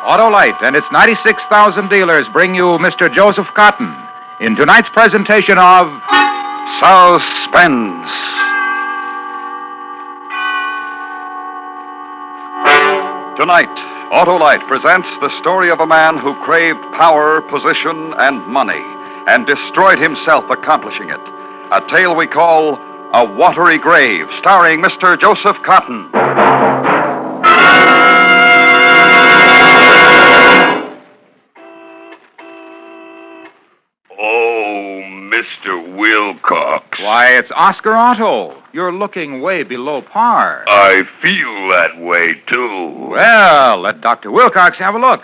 Autolite and its 96,000 dealers bring you Mr. Joseph Cotton in tonight's presentation of Suspense. Tonight, Autolite presents the story of a man who craved power, position, and money, and destroyed himself accomplishing it. A tale we call A Watery Grave, starring Mr. Joseph Cotton. Oh, Mr. Wilcox. Why, it's Oscar Otto. You're looking way below par. I feel that way, too. Well, let Dr. Wilcox have a look.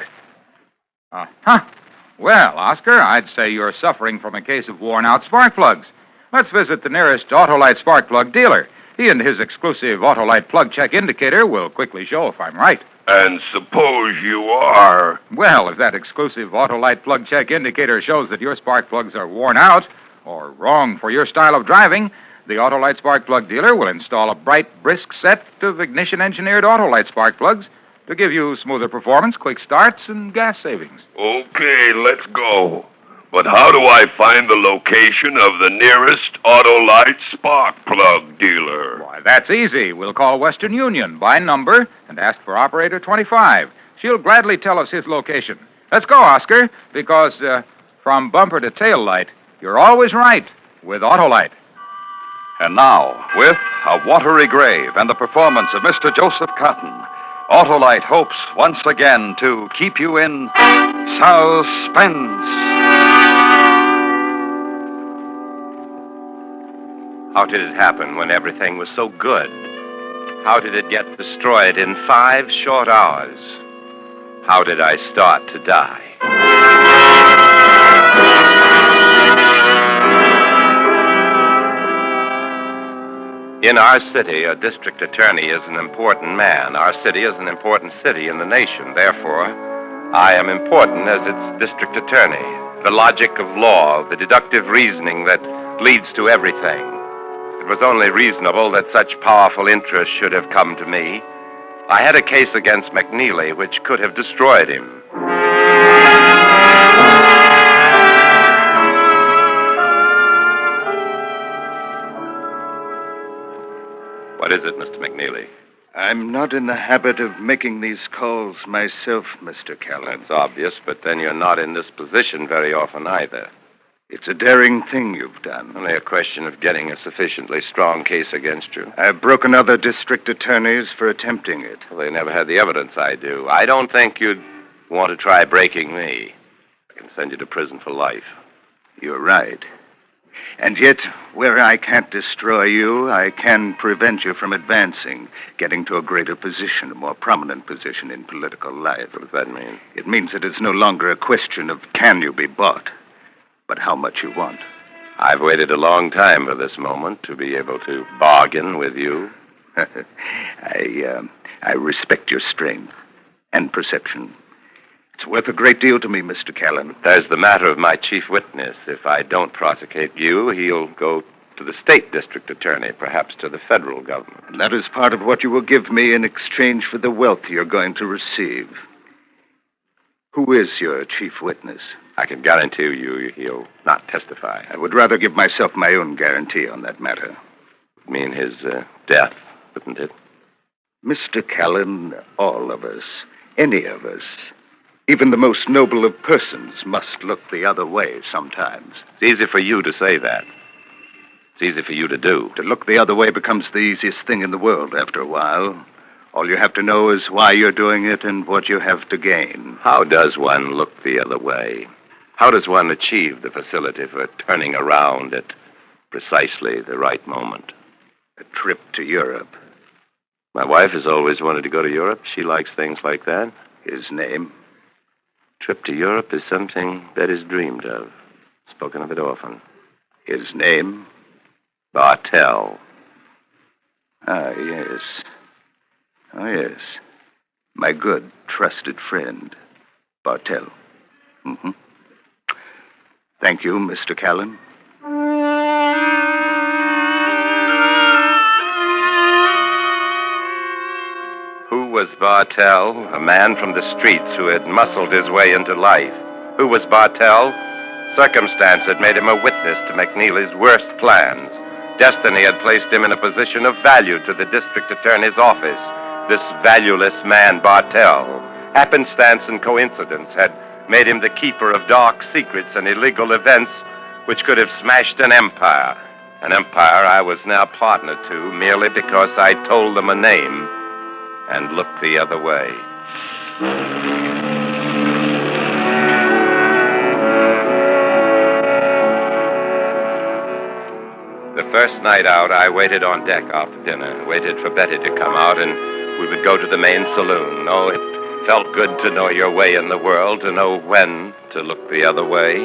Well, Oscar, I'd say you're suffering from a case of worn-out spark plugs. Let's visit the nearest Autolite spark plug dealer. He and his exclusive Autolite plug check indicator will quickly show if I'm right. And suppose you are. Well, if that exclusive Autolite plug check indicator shows that your spark plugs are worn out or wrong for your style of driving, the Autolite spark plug dealer will install a bright, brisk set of ignition-engineered Autolite spark plugs to give you smoother performance, quick starts, and gas savings. Okay, let's go. But how do I find the location of the nearest Autolite spark plug dealer? Why, that's easy. We'll call Western Union by number and ask for operator 25. She'll gladly tell us his location. Let's go, Oscar, because from bumper to tail light, you're always right with Autolite. And now, with A Watery Grave and the performance of Mr. Joseph Cotton, Autolite hopes once again to keep you in suspense. How did it happen when everything was so good? How did it get destroyed in 5 short hours? How did I start to die? In our city, a district attorney is an important man. Our city is an important city in the nation. Therefore, I am important as its district attorney. The logic of law, the deductive reasoning that leads to everything. It was only reasonable that such powerful interest should have come to me. I had a case against McNeely which could have destroyed him. What is it, Mr. McNeely? I'm not in the habit of making these calls myself, Mr. Callan. That's obvious, but then you're not in this position very often either. It's a daring thing you've done. Only a question of getting a sufficiently strong case against you. I've broken other district attorneys for attempting it. Well, they never had the evidence I do. I don't think you'd want to try breaking me. I can send you to prison for life. You're right. And yet, where I can't destroy you, I can prevent you from advancing, getting to a greater position, a more prominent position in political life. What does that mean? It means that it's no longer a question of can you be bought, but how much you want. I've waited a long time for this moment to be able to bargain with you. I respect your strength and perception. It's worth a great deal to me, Mr. Callan. There's the matter of my chief witness. If I don't prosecute you, he'll go to the state district attorney, perhaps to the federal government. And that is part of what you will give me in exchange for the wealth you're going to receive. Who is your chief witness? I can guarantee you he'll not testify. I would rather give myself my own guarantee on that matter. It would mean his death, wouldn't it? Mr. Callan, all of us, any of us, even the most noble of persons, must look the other way sometimes. It's easy for you to say that. It's easy for you to do. To look the other way becomes the easiest thing in the world after a while. All you have to know is why you're doing it and what you have to gain. How does one look the other way? How does one achieve the facility for turning around at precisely the right moment? A trip to Europe. My wife has always wanted to go to Europe. She likes things like that. His name? Trip to Europe is something that is dreamed of. Spoken of it often. His name? Bartell. Ah, yes. Oh, yes. My good, trusted friend, Bartell. Mm-hmm. Thank you, Mr. Callan. Who was Bartell, a man from the streets who had muscled his way into life. Who was Bartell? Circumstance had made him a witness to McNeely's worst plans. Destiny had placed him in a position of value to the district attorney's office. This valueless man, Bartell. Happenstance and coincidence had made him the keeper of dark secrets and illegal events which could have smashed an empire. An empire I was now partner to merely because I told them a name and looked the other way. The first night out, I waited on deck after dinner, waited for Betty to come out, and we would go to the main saloon. Oh, it felt good to know your way in the world, to know when to look the other way.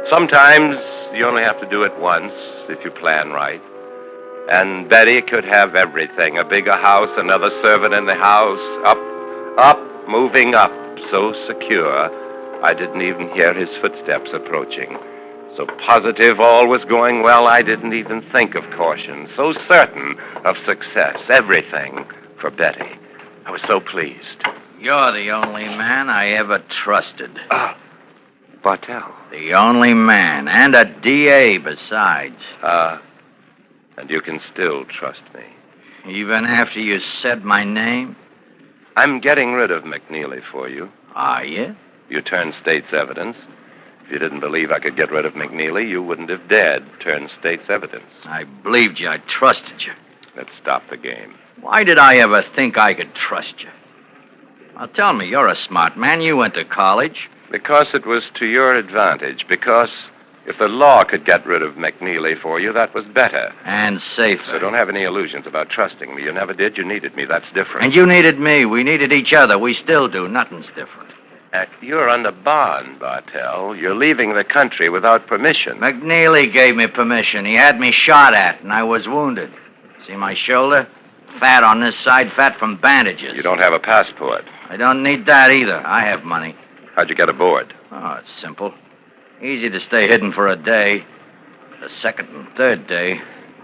Sometimes you only have to do it once if you plan right. And Betty could have everything, a bigger house, another servant in the house, up, moving up, so secure, I didn't even hear his footsteps approaching. So positive all was going well, I didn't even think of caution. So certain of success, everything for Betty. I was so pleased. You're the only man I ever trusted. Bartell. The only man, and a DA besides. And you can still trust me. Even after you said my name? I'm getting rid of McNeely for you. Are you? You turned state's evidence. If you didn't believe I could get rid of McNeely, you wouldn't have dared turn state's evidence. I believed you. I trusted you. Let's stop the game. Why did I ever think I could trust you? Now tell me, you're a smart man. You went to college. Because it was to your advantage. Because if the law could get rid of McNeely for you, that was better. And safer. So don't have any illusions about trusting me. You never did. You needed me. That's different. And you needed me. We needed each other. We still do. Nothing's different. You're under bond, Bartell. You're leaving the country without permission. McNeely gave me permission. He had me shot at, and I was wounded. See my shoulder? Fat on this side, fat from bandages. You don't have a passport. I don't need that either. I have money. How'd you get aboard? Oh, it's simple. Easy to stay hidden for a day. The second and third day,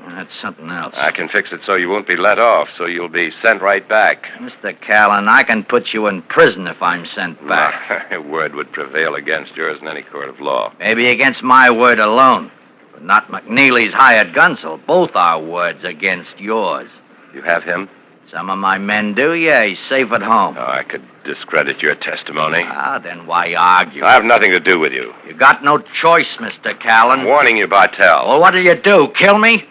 that's something else. I can fix it so you won't be let off, so you'll be sent right back. Mr. Callan, I can put you in prison if I'm sent back. My word would prevail against yours in any court of law. Maybe against my word alone, but not McNeely's hired gun, so both our words against yours. You have him? Some of my men do, yeah. He's safe at home. Oh, I could discredit your testimony. Then why argue? I have nothing to do with you. You got no choice, Mr. Callan. I'm warning you, Bartell. Well, what do you do? Kill me?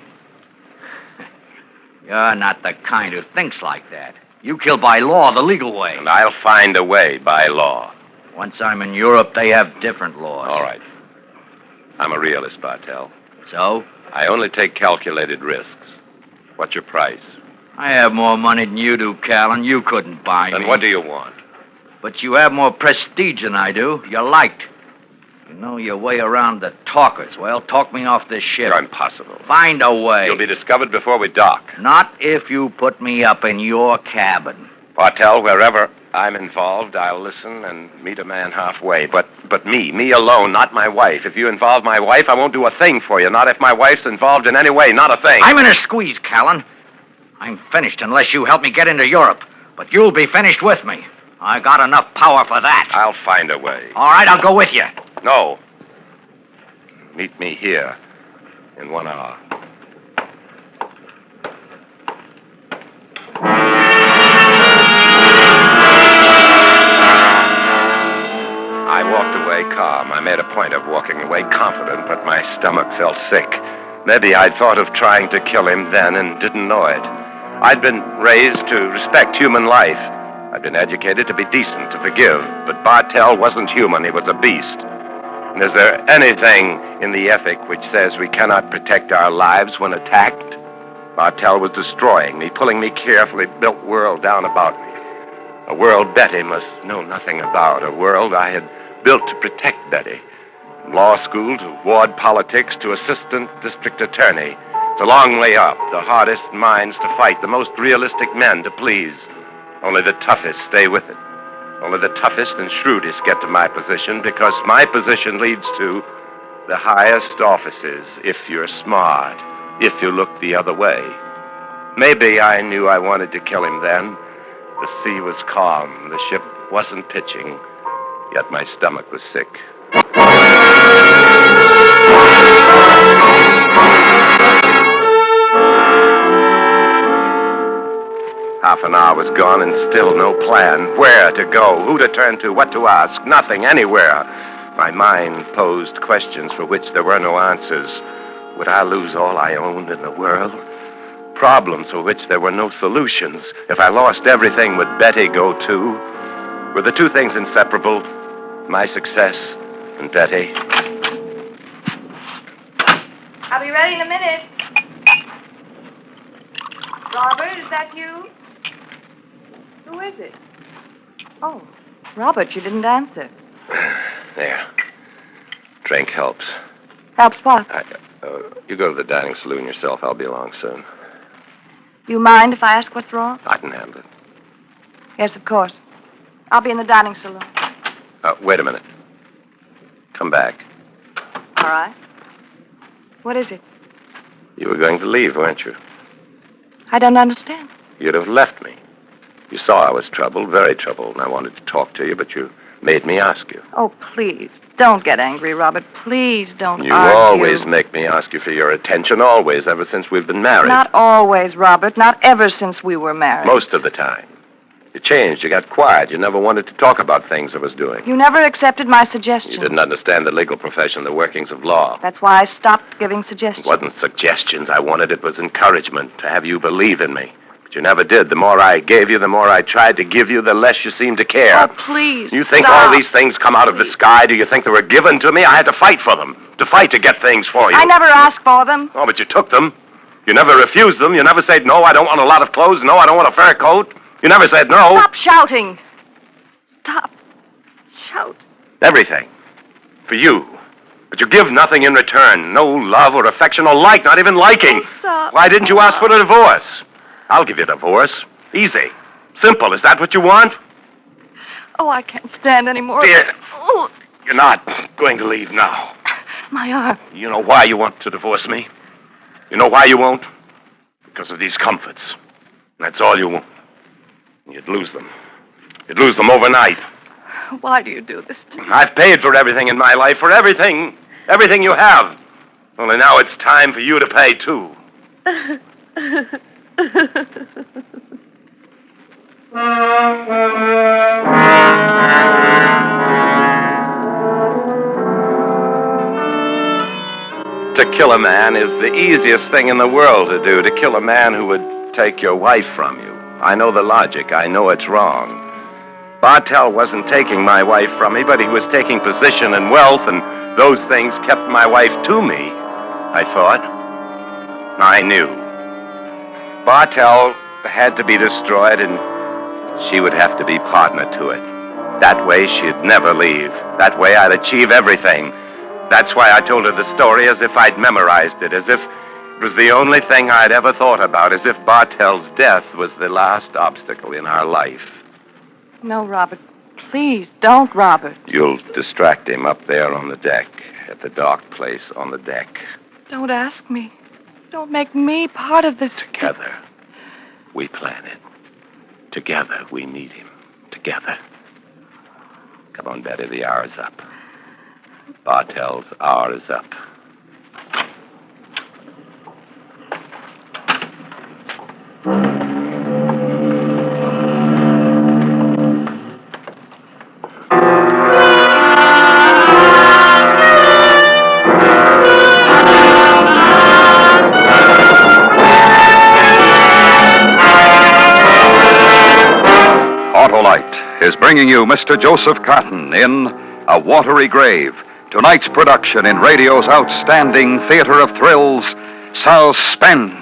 You're not the kind who thinks like that. You kill by law, the legal way. And I'll find a way by law. Once I'm in Europe, they have different laws. All right. I'm a realist, Bartell. So? I only take calculated risks. What's your price? I have more money than you do, Callan. You couldn't buy me. Then what do you want? But you have more prestige than I do. You're liked. You know your way around the talkers. Well, talk me off this ship. You're impossible. Find a way. You'll be discovered before we dock. Not if you put me up in your cabin. Bartell, wherever I'm involved, I'll listen and meet a man halfway. But me alone, not my wife. If you involve my wife, I won't do a thing for you. Not if my wife's involved in any way, not a thing. I'm in a squeeze, Callan. I'm finished unless you help me get into Europe. But you'll be finished with me. I got enough power for that. I'll find a way. All right, I'll go with you. No. Meet me here in 1 hour. I walked away calm. I made a point of walking away confident, but my stomach felt sick. Maybe I'd thought of trying to kill him then and didn't know it. I'd been raised to respect human life. I'd been educated to be decent, to forgive. But Bartell wasn't human. He was a beast. And is there anything in the ethic which says we cannot protect our lives when attacked? Bartell was destroying me, pulling me carefully built world down about me. A world Betty must know nothing about. A world I had built to protect Betty. From law school to ward politics to assistant district attorney. It's a long way up. The hardest minds to fight, the most realistic men to please. Only the toughest stay with it. Only the toughest and shrewdest get to my position because my position leads to the highest offices if you're smart, if you look the other way. Maybe I knew I wanted to kill him then, The sea was calm. The ship wasn't pitching. Yet my stomach was sick. Half an hour was gone and still no plan. Where to go, who to turn to, what to ask, nothing, anywhere. My mind posed questions for which there were no answers. Would I lose all I owned in the world? Problems for which there were no solutions. If I lost everything, would Betty go too? Were the two things inseparable? My success and Betty? I'll be ready in a minute. Robert, is that you? Who is it? Oh, Robert, you didn't answer. There. Drink helps. Helps what? You go to the dining saloon yourself. I'll be along soon. Do you mind if I ask what's wrong? I can handle it. Yes, of course. I'll be in the dining saloon. Wait a minute. Come back. All right. What is it? You were going to leave, weren't you? I don't understand. You'd have left me. You saw I was troubled, very troubled, and I wanted to talk to you, but you made me ask you. Oh, please, don't get angry, Robert. Please don't You argue. always make me ask you for your attention, always, ever since we've been married. Not always, Robert. Not ever since we were married. Most of the time. You changed, you got quiet, you never wanted to talk about things I was doing. You never accepted my suggestions. You didn't understand the legal profession, the workings of law. That's why I stopped giving suggestions. It wasn't suggestions I wanted, it was encouragement, to have you believe in me. But you never did. The more I gave you, the more I tried to give you, the less you seemed to care. Oh, please, You think stop. all these things come out of the sky? Do you think they were given to me? I had to fight for them. To fight to get things for you. I never asked for them. Oh, but you took them. You never refused them. You never said, no, I don't want a lot of clothes. No, I don't want a fur coat. You never said no. Stop shouting. Stop. Shout. Everything. For you. But you give nothing in return. No love or affection or like, not even liking. Oh, stop. Why didn't you ask for a divorce? I'll give you a divorce. Easy. Simple. Is that what you want? Oh, I can't stand any more. Dear. Oh, You're not going to leave now. my arm. You know why you want to divorce me? You know why you won't? Because of these comforts. That's all you want. You'd lose them. You'd lose them overnight. Why do you do this to me? I've paid for everything in my life, for everything. Everything you have. Only now it's time for you to pay, too. To kill a man is the easiest thing in the world to do. To kill a man who would take your wife from you. I know the logic. I know it's wrong. Bartell wasn't taking my wife from me, but he was taking position and wealth, and those things kept my wife to me, I thought. I knew. Bartell had to be destroyed, and she would have to be partner to it. That way, she'd never leave. That way, I'd achieve everything. That's why I told her the story as if I'd memorized it, as if it was the only thing I'd ever thought about, as if Bartell's death was the last obstacle in our life. No, Robert. Please, don't, Robert. You'll distract him up there on the deck, at the dark place on the deck. Don't ask me. Don't make me part of this. Together, we plan it. Together, we meet him. Together. Come on, Betty, the hour's up. Bartell's hour is up. Autolite is bringing you Mr. Joseph Cotton in A Watery Grave, tonight's production in radio's outstanding theater of thrills, Suspense.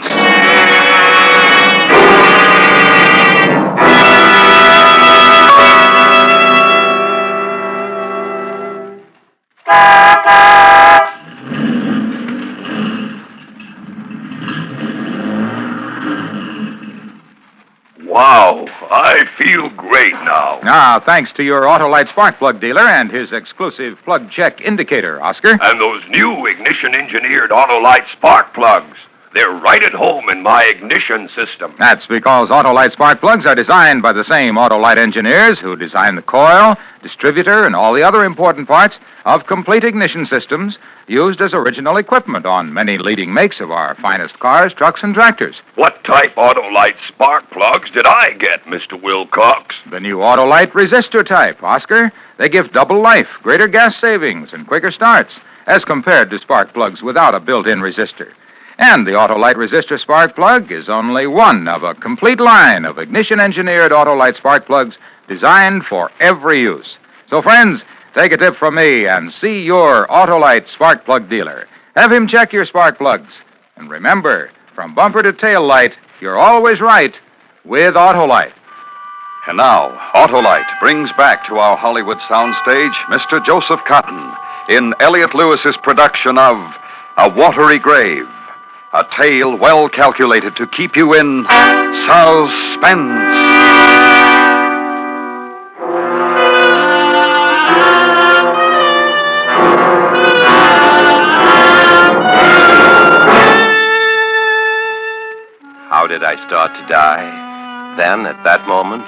Wow, I feel great now. Now, thanks to your Autolite spark plug dealer and his exclusive plug check indicator, Oscar. And those new ignition-engineered Autolite spark plugs. They're right at home in my ignition system. That's because Autolite spark plugs are designed by the same Autolite engineers who design the coil, distributor, and all the other important parts of complete ignition systems used as original equipment on many leading makes of our finest cars, trucks, and tractors. What type Autolite spark plugs did I get, Mr. Wilcox? The new Autolite resistor type, Oscar. They give double life, greater gas savings, and quicker starts as compared to spark plugs without a built-in resistor. And the Autolite resistor spark plug is only one of a complete line of ignition-engineered Autolite spark plugs designed for every use. So, friends, take a tip from me and see your Autolite spark plug dealer. Have him check your spark plugs. And remember, from bumper to tail light, you're always right with Autolite. And now, Autolite brings back to our Hollywood soundstage Mr. Joseph Cotton in Elliot Lewis's production of A Watery Grave, a tale well calculated to keep you in suspense. How did I start to die? Then, at that moment,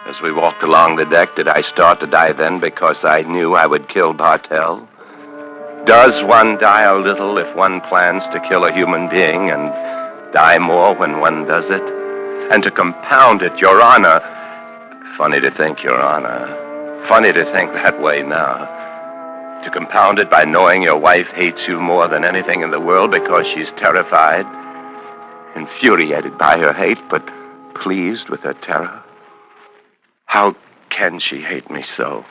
as we walked along the deck, did I start to die then because I knew I would kill Bartell? Does one die a little if one plans to kill a human being and die more when one does it? And to compound it, Your Honor, funny to think, Your Honor, funny to think that way now. To compound it by knowing your wife hates you more than anything in the world because she's terrified, infuriated by her hate, but pleased with her terror. How can she hate me so?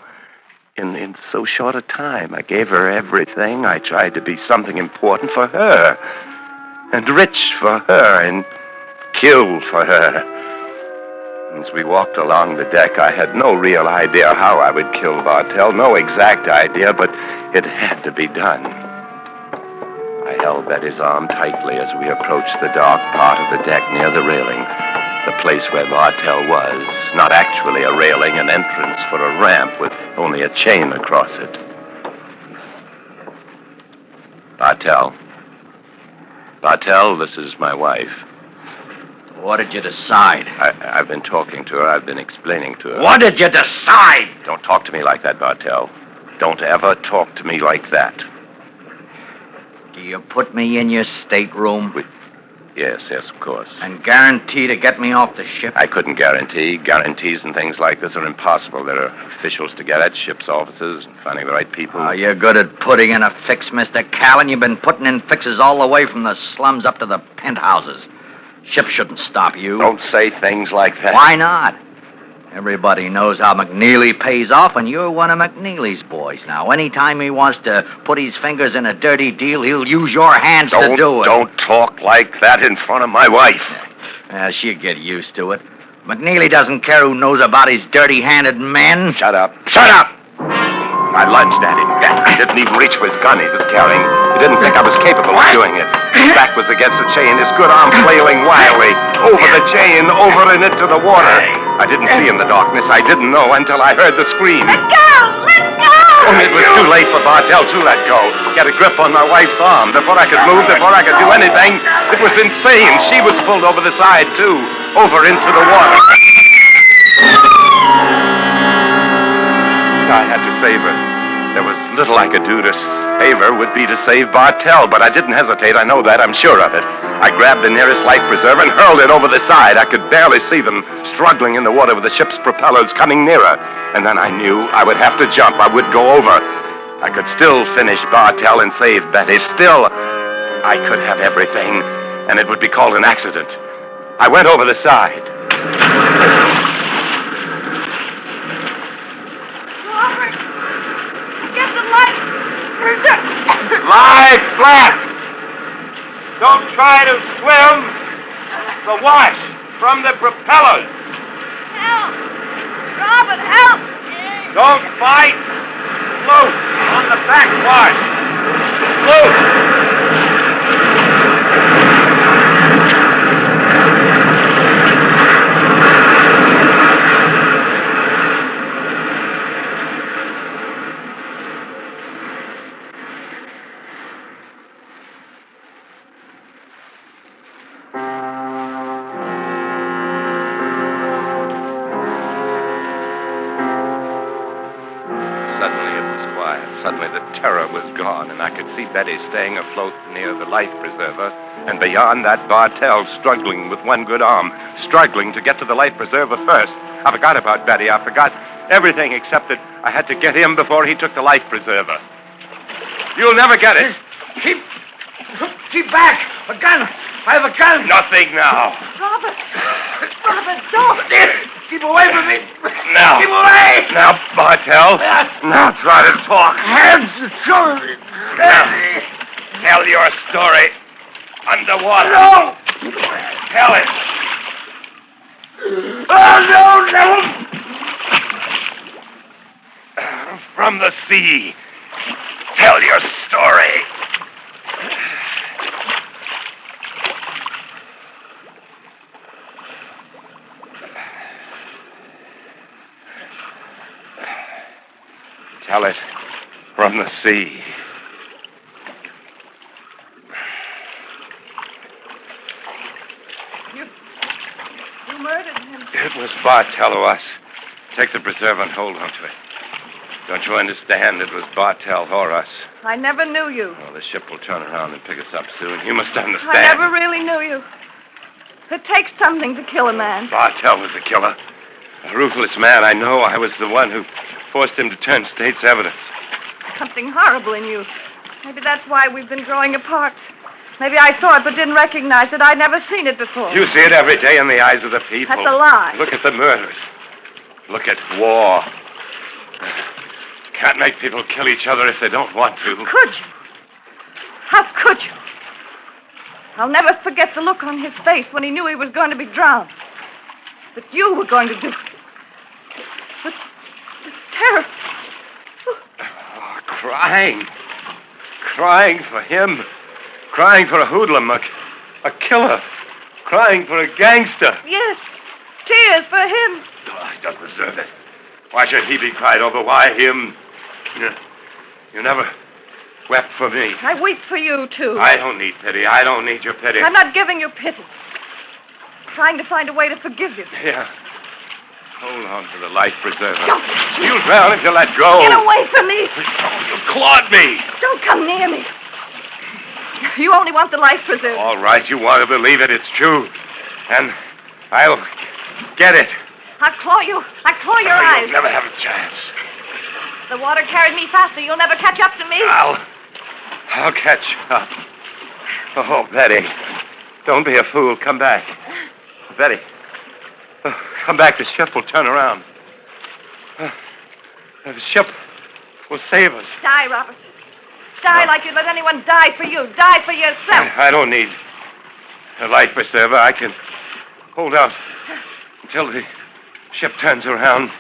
In so short a time, I gave her everything. I tried to be something important for her, and rich for her, and killed for her. As we walked along the deck, I had no real idea how I would kill Bartell, no exact idea, but it had to be done. I held Betty's arm tightly as we approached the dark part of the deck near the railing. The place where Bartell was, not actually a railing, an entrance for a ramp with only a chain across it. Bartell, this is my wife. What did you decide? I've been talking to her. I've been explaining to her. What did you decide? Don't talk to me like that, Bartell. Don't ever talk to me like that. Do you put me in your stateroom? Yes, of course. And guarantee to get me off the ship? I couldn't guarantee. Guarantees and things like this are impossible. There are officials to get at, ship's officers, and finding the right people. Oh, you're good at putting in a fix, Mr. Callan. You've been putting in fixes all the way from the slums up to the penthouses. Ship shouldn't stop you. Don't say things like that. Why not? Everybody knows how McNeely pays off, and you're one of McNeely's boys. Now, anytime he wants to put his fingers in a dirty deal, he'll use your hands to do it. Don't talk like that in front of my wife. She'll get used to it. McNeely doesn't care who knows about his dirty-handed men. Shut up. Shut up! I lunged at him. I didn't even reach for his gun he was carrying. He didn't think I was capable of doing it. His back was against the chain, his good arm flailing wildly. Over the chain, over and into the water. I didn't see in the darkness. I didn't know until I heard the scream. Let go! Let go! It was too late for Bartell to let go. He had a grip on my wife's arm. Before I could move, before I could do anything, it was insane. She was pulled over the side, too. Over into the water. I had to save her. There was little I could do to save her would be to save Bartell, but I didn't hesitate. I know that. I'm sure of it. I grabbed the nearest life preserver and hurled it over the side. I could barely see them struggling in the water with the ship's propellers coming nearer. And then I knew I would have to jump. I would go over. I could still finish Bartell and save Betty. Still, I could have everything, and it would be called an accident. I went over the side. Robert, get the light. Lie flat! Don't try to swim. The wash from the propellers. Help! Robert, help! Don't fight. Float on the backwash. Float. Suddenly the terror was gone, and I could see Betty staying afloat near the life preserver, and beyond that, Bartell struggling with one good arm, struggling to get to the life preserver first. I forgot about Betty. I forgot everything except that I had to get him before he took the life preserver. You'll never get it. Keep back! A gun! I have a gun! Nothing now. Robert! Robert, don't! Keep away from me! Now. Keep away! Now, Bartell. Now try to talk. Hands, children! Now, tell your story underwater. No! Tell it. Oh, no! From the sea. Tell your story. Tell it from the sea. You murdered him. It was Bartell who us. Take the preserver and hold on to it. Don't you understand? It was Bartell or us. I never knew you. Well, the ship will turn around and pick us up soon. You must understand. I never really knew you. It takes something to kill a man. Bartell was the killer. A ruthless man. I know. I was the one who forced him to turn state's evidence. Something horrible in you. Maybe that's why we've been growing apart. Maybe I saw it but didn't recognize it. I'd never seen it before. You see it every day in the eyes of the people. That's a lie. Look at the murders. Look at war. Can't make people kill each other if they don't want to. Could you? How could you? I'll never forget the look on his face when he knew he was going to be drowned. That you were going to do it. The terror. Oh, crying. Crying for him. Crying for a hoodlum, a killer. Crying for a gangster. Yes. Tears for him. Oh, he doesn't deserve it. Why should he be cried over? Why him? You never wept for me. I weep for you, too. I don't need pity. I don't need your pity. I'm not giving you pity. I'm trying to find a way to forgive you. Here. Hold on to the life preserver. Don't. You'll drown if you let go. Get away from me. You clawed me. Don't come near me. You only want the life preserver. All right, you want to believe it. It's true. And I'll get it. I'll claw you. I'll claw your eyes. You'll never have a chance. The water carried me faster. You'll never catch up to me. I'll catch up. Oh, Betty. Don't be a fool. Come back. Betty. Come back. The ship will turn around. The ship will save us. Die, Robert. Die like you'd let anyone die for you. Die for yourself. I don't need a life preserver. I can hold out until the ship turns around.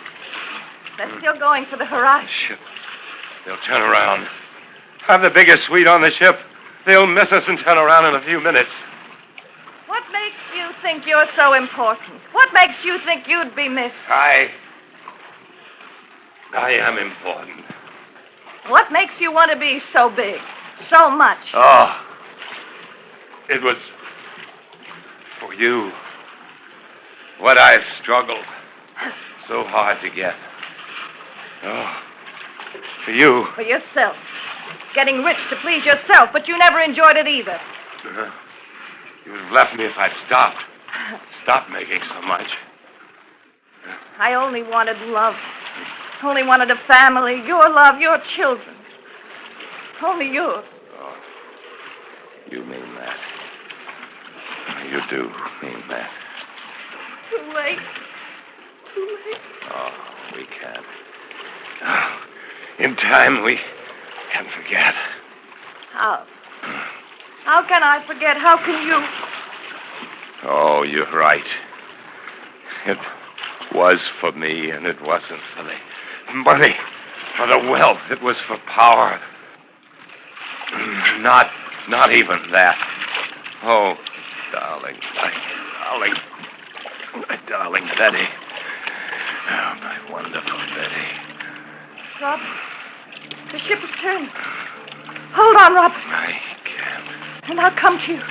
They're still going for the horizon. Ship. They'll turn around. I'm the biggest suite on the ship. They'll miss us and turn around in a few minutes. What makes you think you're so important? What makes you think you'd be missed? I am important. What makes you want to be so big? So much? Oh. It was for you. What I've struggled so hard to get. Oh. For you. For yourself. Getting rich to please yourself, but you never enjoyed it either. You would have left me if I'd stopped. Stopped making so much. I only wanted love. Only wanted a family, your love, your children. Only yours. Oh, you mean that. You do mean that. Too late. Too late. Oh, we can't. Oh, in time, we can forget. How? How can I forget? How can you? Oh, you're right. It was for me, and it wasn't for the money, for the wealth. It was for power. Not even that. Oh, darling, my darling Betty. Oh, my wonderful Betty. Robert, the ship is turning. Hold on, Robert. I can't. And I'll come to you.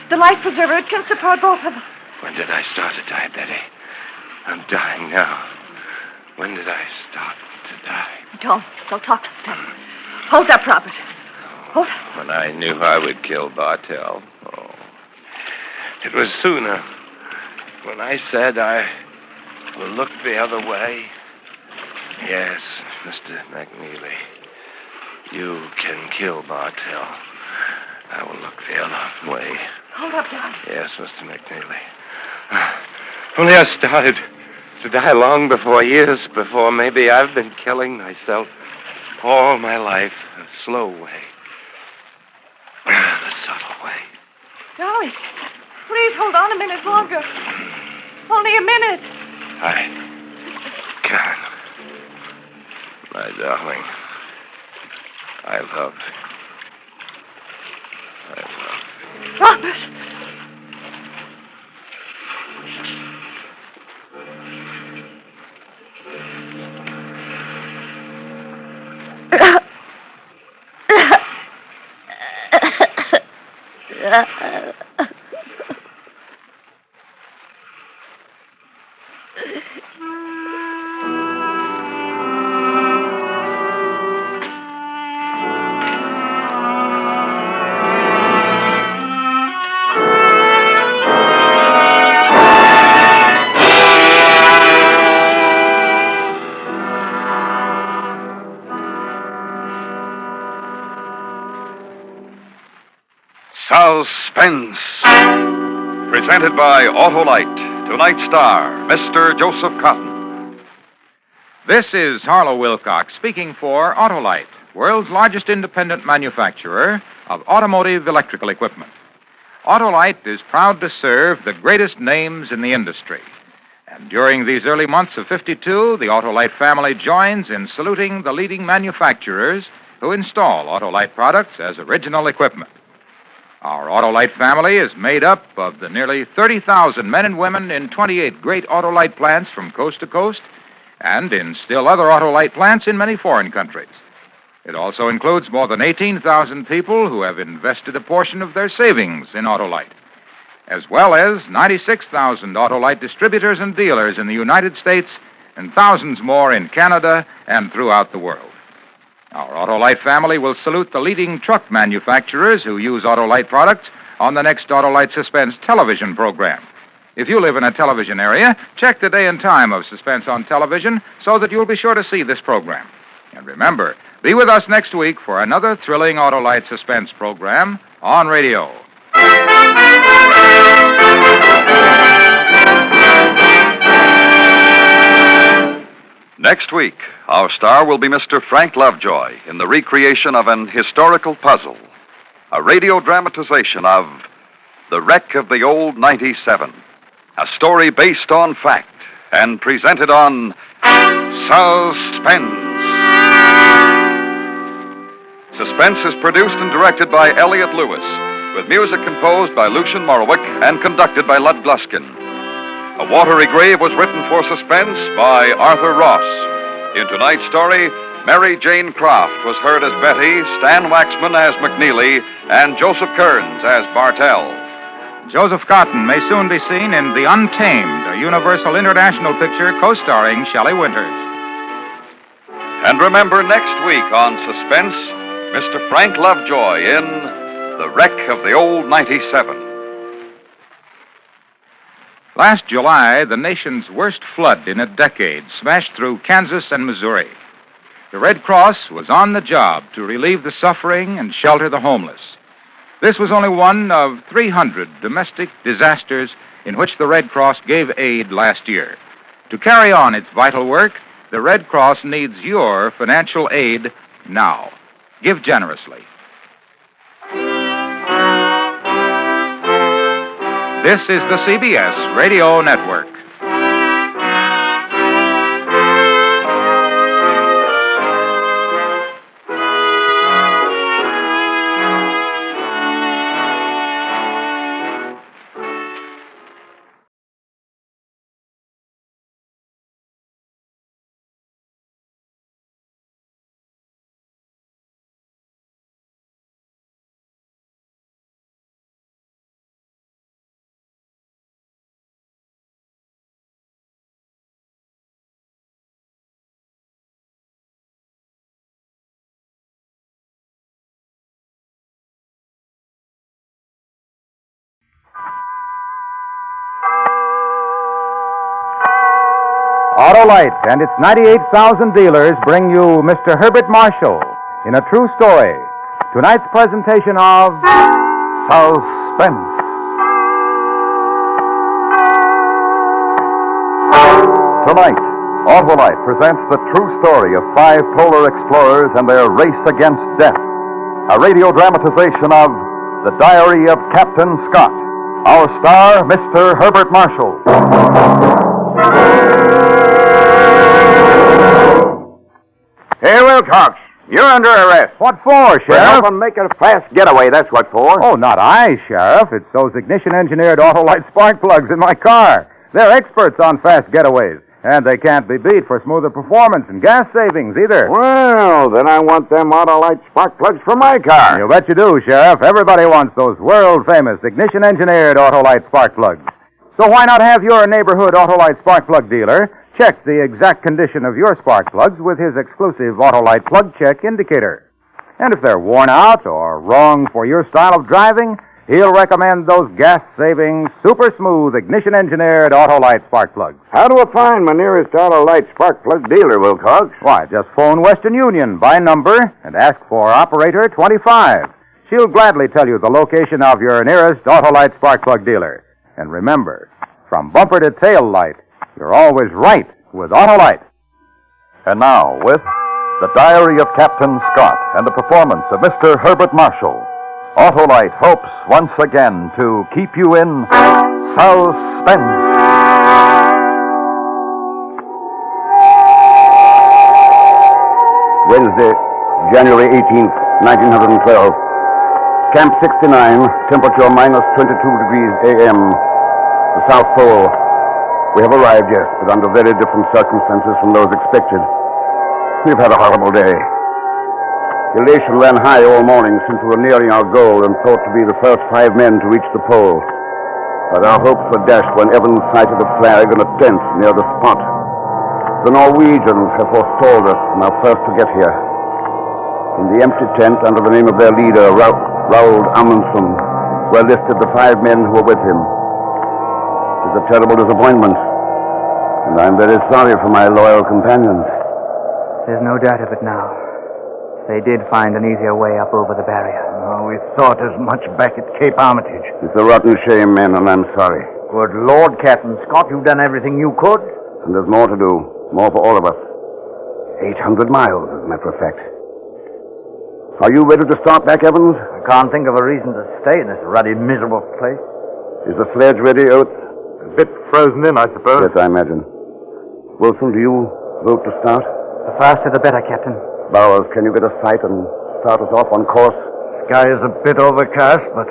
The life preserver, it can support both of us. When did I start to die, Betty? I'm dying now. When did I stop? to die. Don't talk like that. Hold up, Robert. Hold up. When I knew I would kill Bartell. Oh. It was sooner. When I said I will look the other way. Yes, Mr. McNeely. You can kill Bartell. I will look the other way. Hold up, darling. Yes, Mr. McNeely. Only I started to die long before, years before. Maybe I've been killing myself all my life. A slow way. A subtle way. Darling, please hold on a minute longer. Only a minute. I can't. My darling. I love. Robert! Suspense. Presented by Autolite. Tonight's star, Mr. Joseph Cotton. This is Harlow Wilcox speaking for Autolite, world's largest independent manufacturer of automotive electrical equipment. Autolite is proud to serve the greatest names in the industry. And during these early months of 52, the Autolite family joins in saluting the leading manufacturers who install Autolite products as original equipment. Our Autolite family is made up of the nearly 30,000 men and women in 28 great Autolite plants from coast to coast and in still other Autolite plants in many foreign countries. It also includes more than 18,000 people who have invested a portion of their savings in Autolite, as well as 96,000 Autolite distributors and dealers in the United States and thousands more in Canada and throughout the world. Our Autolite family will salute the leading truck manufacturers who use Autolite products on the next Autolite Suspense television program. If you live in a television area, check the day and time of Suspense on television so that you'll be sure to see this program. And remember, be with us next week for another thrilling Autolite Suspense program on radio. Next week, our star will be Mr. Frank Lovejoy in the recreation of an historical puzzle, a radio dramatization of The Wreck of the Old 97, a story based on fact and presented on Suspense. Suspense is produced and directed by Elliott Lewis, with music composed by Lucian Morowick and conducted by Lud Gluskin. A Watery Grave was written for Suspense by Arthur Ross. In tonight's story, Mary Jane Croft was heard as Betty, Stan Waxman as McNeely, and Joseph Kearns as Bartell. Joseph Cotton may soon be seen in The Untamed, a Universal International picture co-starring Shelley Winters. And remember, next week on Suspense, Mr. Frank Lovejoy in The Wreck of the Old 97. Last July, the nation's worst flood in a decade smashed through Kansas and Missouri. The Red Cross was on the job to relieve the suffering and shelter the homeless. This was only one of 300 domestic disasters in which the Red Cross gave aid last year. To carry on its vital work, the Red Cross needs your financial aid now. Give generously. This is the CBS Radio Network. Autolite and its 98,000 dealers bring you Mr. Herbert Marshall in a true story. Tonight's presentation of Suspense. Tonight, Autolite presents the true story of 5 polar explorers and their race against death. A radio dramatization of The Diary of Captain Scott. Our star, Mr. Herbert Marshall. Hey, Wilcox, you're under arrest. What for, For Sheriff? helping make a fast getaway, that's what for. Oh, not I, Sheriff. It's those ignition-engineered Autolite spark plugs in my car. They're experts on fast getaways, and they can't be beat for smoother performance and gas savings either. Well, then I want them Autolite spark plugs for my car. You bet you do, Sheriff. Everybody wants those world-famous ignition-engineered Autolite spark plugs. So why not have your neighborhood Autolite spark plug dealer check the exact condition of your spark plugs with his exclusive Autolite plug check indicator? And if they're worn out or wrong for your style of driving, he'll recommend those gas-saving, super-smooth, ignition-engineered Autolite spark plugs. How do I find my nearest Autolite spark plug dealer, Wilcox? Why, just phone Western Union by number and ask for Operator 25. She'll gladly tell you the location of your nearest Autolite spark plug dealer. And remember, from bumper to tail light, you're always right with Autolite. And now, with The Diary of Captain Scott and the performance of Mr. Herbert Marshall, Autolite hopes once again to keep you in suspense. Wednesday, January 18th, 1912. Camp 69, temperature minus 22 degrees a.m. The South Pole. We have arrived, yes, but under very different circumstances from those expected. We've had a horrible day. Elation ran high all morning since we were nearing our goal and thought to be the first 5 men to reach the pole. But our hopes were dashed when Evans sighted a flag and a tent near the spot. The Norwegians have forestalled us and are first to get here. In the empty tent, under the name of their leader, Raoul Amundsen, were listed the 5 men who were with him. It is a terrible disappointment, and I'm very sorry for my loyal companions. There's no doubt of it now. They did find an easier way up over the barrier. Oh, we thought as much back at Cape Armitage. It's a rotten shame, men, and I'm sorry. Good Lord, Captain Scott, you've done everything you could. And there's more to do. More for all of us. 800 miles, as a matter of fact. Are you ready to start back, Evans? I can't think of a reason to stay in this ruddy, miserable place. Is the sledge ready, Oates? A bit frozen in, I suppose. Yes, I imagine. Wilson, do you vote to start? The faster the better, Captain. Bowers, can you get a sight and start us off on course? Sky is a bit overcast, but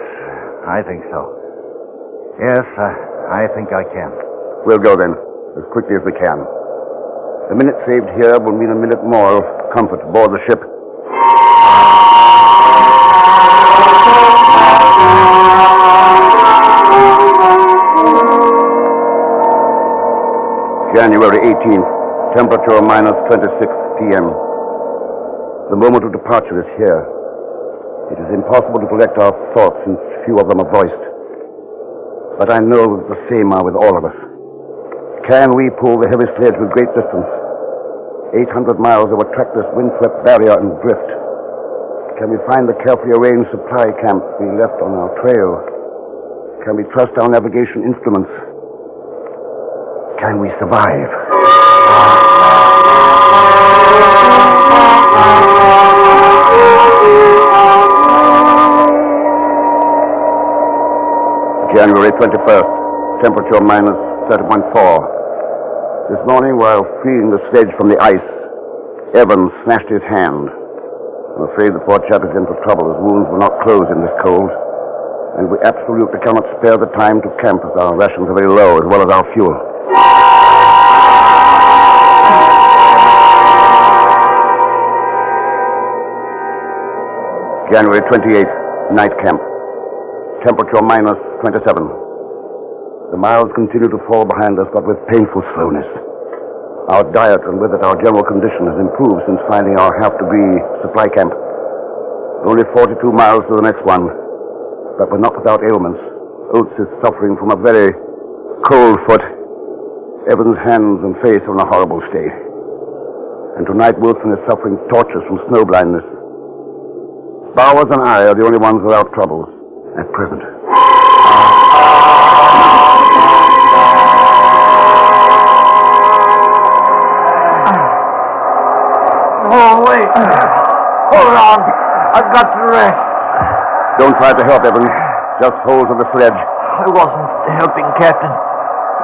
I think so. Yes, I think I can. We'll go then, as quickly as we can. The minute saved here will mean a minute more of comfort aboard the ship. January 18th, temperature minus 26 p.m. The moment of departure is here. It is impossible to collect our thoughts since few of them are voiced. But I know that the same are with all of us. Can we pull the heavy sledge with great distance? 800 miles over trackless, windswept barrier and drift. Can we find the carefully arranged supply camp we left on our trail? Can we trust our navigation instruments? Can we survive? January 21st, temperature minus 30.4. This morning, while freeing the sledge from the ice, Evans smashed his hand. I'm afraid the poor chap is in for trouble. His wounds will not close in this cold. And we absolutely cannot spare the time to camp as our rations are very low, as well as our fuel. January 28th, night camp. Temperature minus 27. The miles continue to fall behind us, but with painful slowness. Our diet, and with it our general condition, has improved since finding our half-degree supply camp. Only 42 miles to the next one, but we're not without ailments. Oates is suffering from a very cold foot. Evans' hands and face are in a horrible state. And tonight Wilson is suffering tortures from snow blindness. Bowers and I are the only ones without troubles at present. Oh, wait. Hold on. I've got to rest. Don't try to help, Evans. Just hold to the sledge. I wasn't helping, Captain.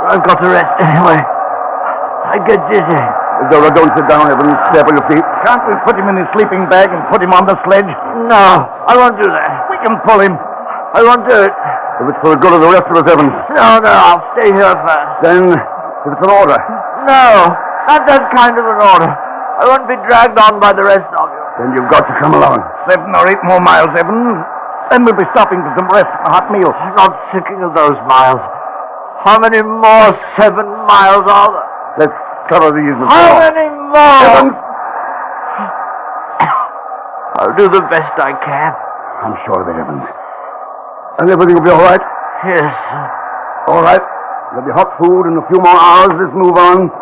I've got to rest anyway. I get dizzy. Dora, don't sit down, Evans. Stay on your feet. Can't we put him in his sleeping bag and put him on the sledge? No, I won't do that. We can pull him. I won't do it. If it's for the good of the rest of us, Evans. No, I'll stay here first. Then, if it's an order. No, not that kind of an order. I won't be dragged on by the rest of you. Then you've got to come along. 7 or 8 more miles, Evans. Then we'll be stopping for some rest and a hot meal. I'm not thinking of those miles. How many more 7 miles are there? Let's cover these with How many more? Evans! I'll do the best I can. I'm sure of it, Evans. And everything will be all right? Yes. All right. There'll be hot food in a few more hours. Let's move on.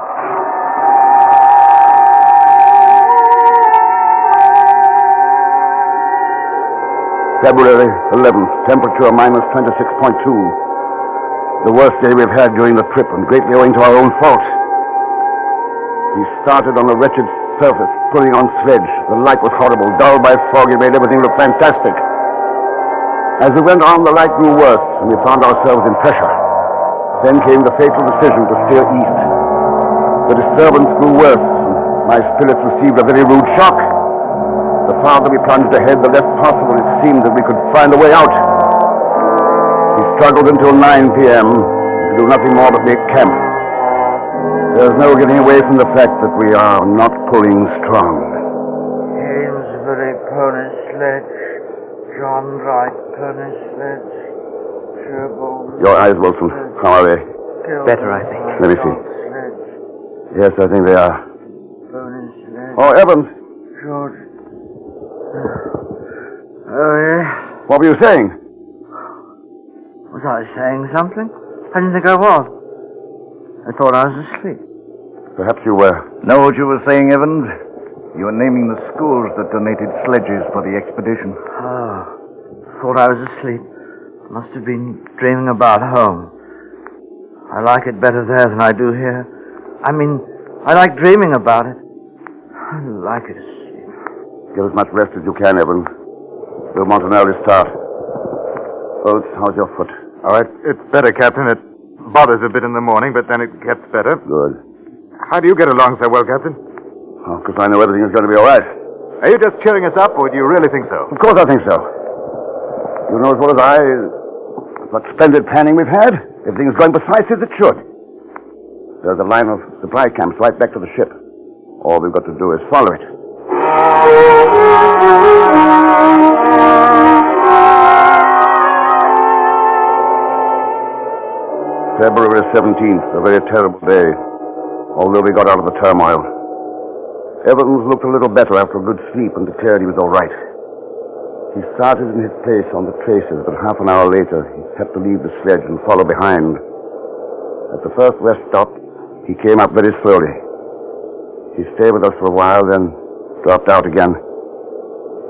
February 11th, temperature minus 26.2. The worst day we've had during the trip, and greatly owing to our own fault. We started on a wretched surface, pulling on sledge. The light was horrible. Dull by fog, it made everything look fantastic. As we went on, the light grew worse, and we found ourselves in pressure. Then came the fateful decision to steer east. The disturbance grew worse, and my spirits received a very rude shock. The farther we plunged ahead, the less possible it seemed that we could find a way out. We struggled until 9 p.m. to do nothing more but make camp. There's no getting away from the fact that we are not pulling strong. Amesbury pony sledge. John Wright pony sledge. Sherborne. Your eyes, Wilson. How are they? Better, I think. Let me see. Yes, I think they are. Pony sledge. Oh, Evans. George. Oh, yeah? What were you saying? Was I saying something? I didn't think I was. I thought I was asleep. Perhaps you were. Know what you were saying, Evans? You were naming the schools that donated sledges for the expedition. Oh, thought I was asleep. Must have been dreaming about home. I like it better there than I do here. I mean, I like dreaming about it. I like it asleep. Get as much rest as you can, Evans. We'll want an early start. Oates, how's your foot? All right, it's better, Captain. It bothers a bit in the morning, but then it gets better. Good. How do you get along so well, Captain? Oh, because I know everything is going to be all right. Are you just cheering us up, or do you really think so? Of course I think so. You know as well as I what splendid planning we've had. Everything's going precisely as it should. There's a line of supply camps right back to the ship. All we've got to do is follow it. February 17th, a very terrible day, although we got out of the turmoil. Evans looked a little better after a good sleep and declared he was all right. He started in his place on the traces, but half an hour later, he had to leave the sledge and follow behind. At the first rest stop, he came up very slowly. He stayed with us for a while, then dropped out again.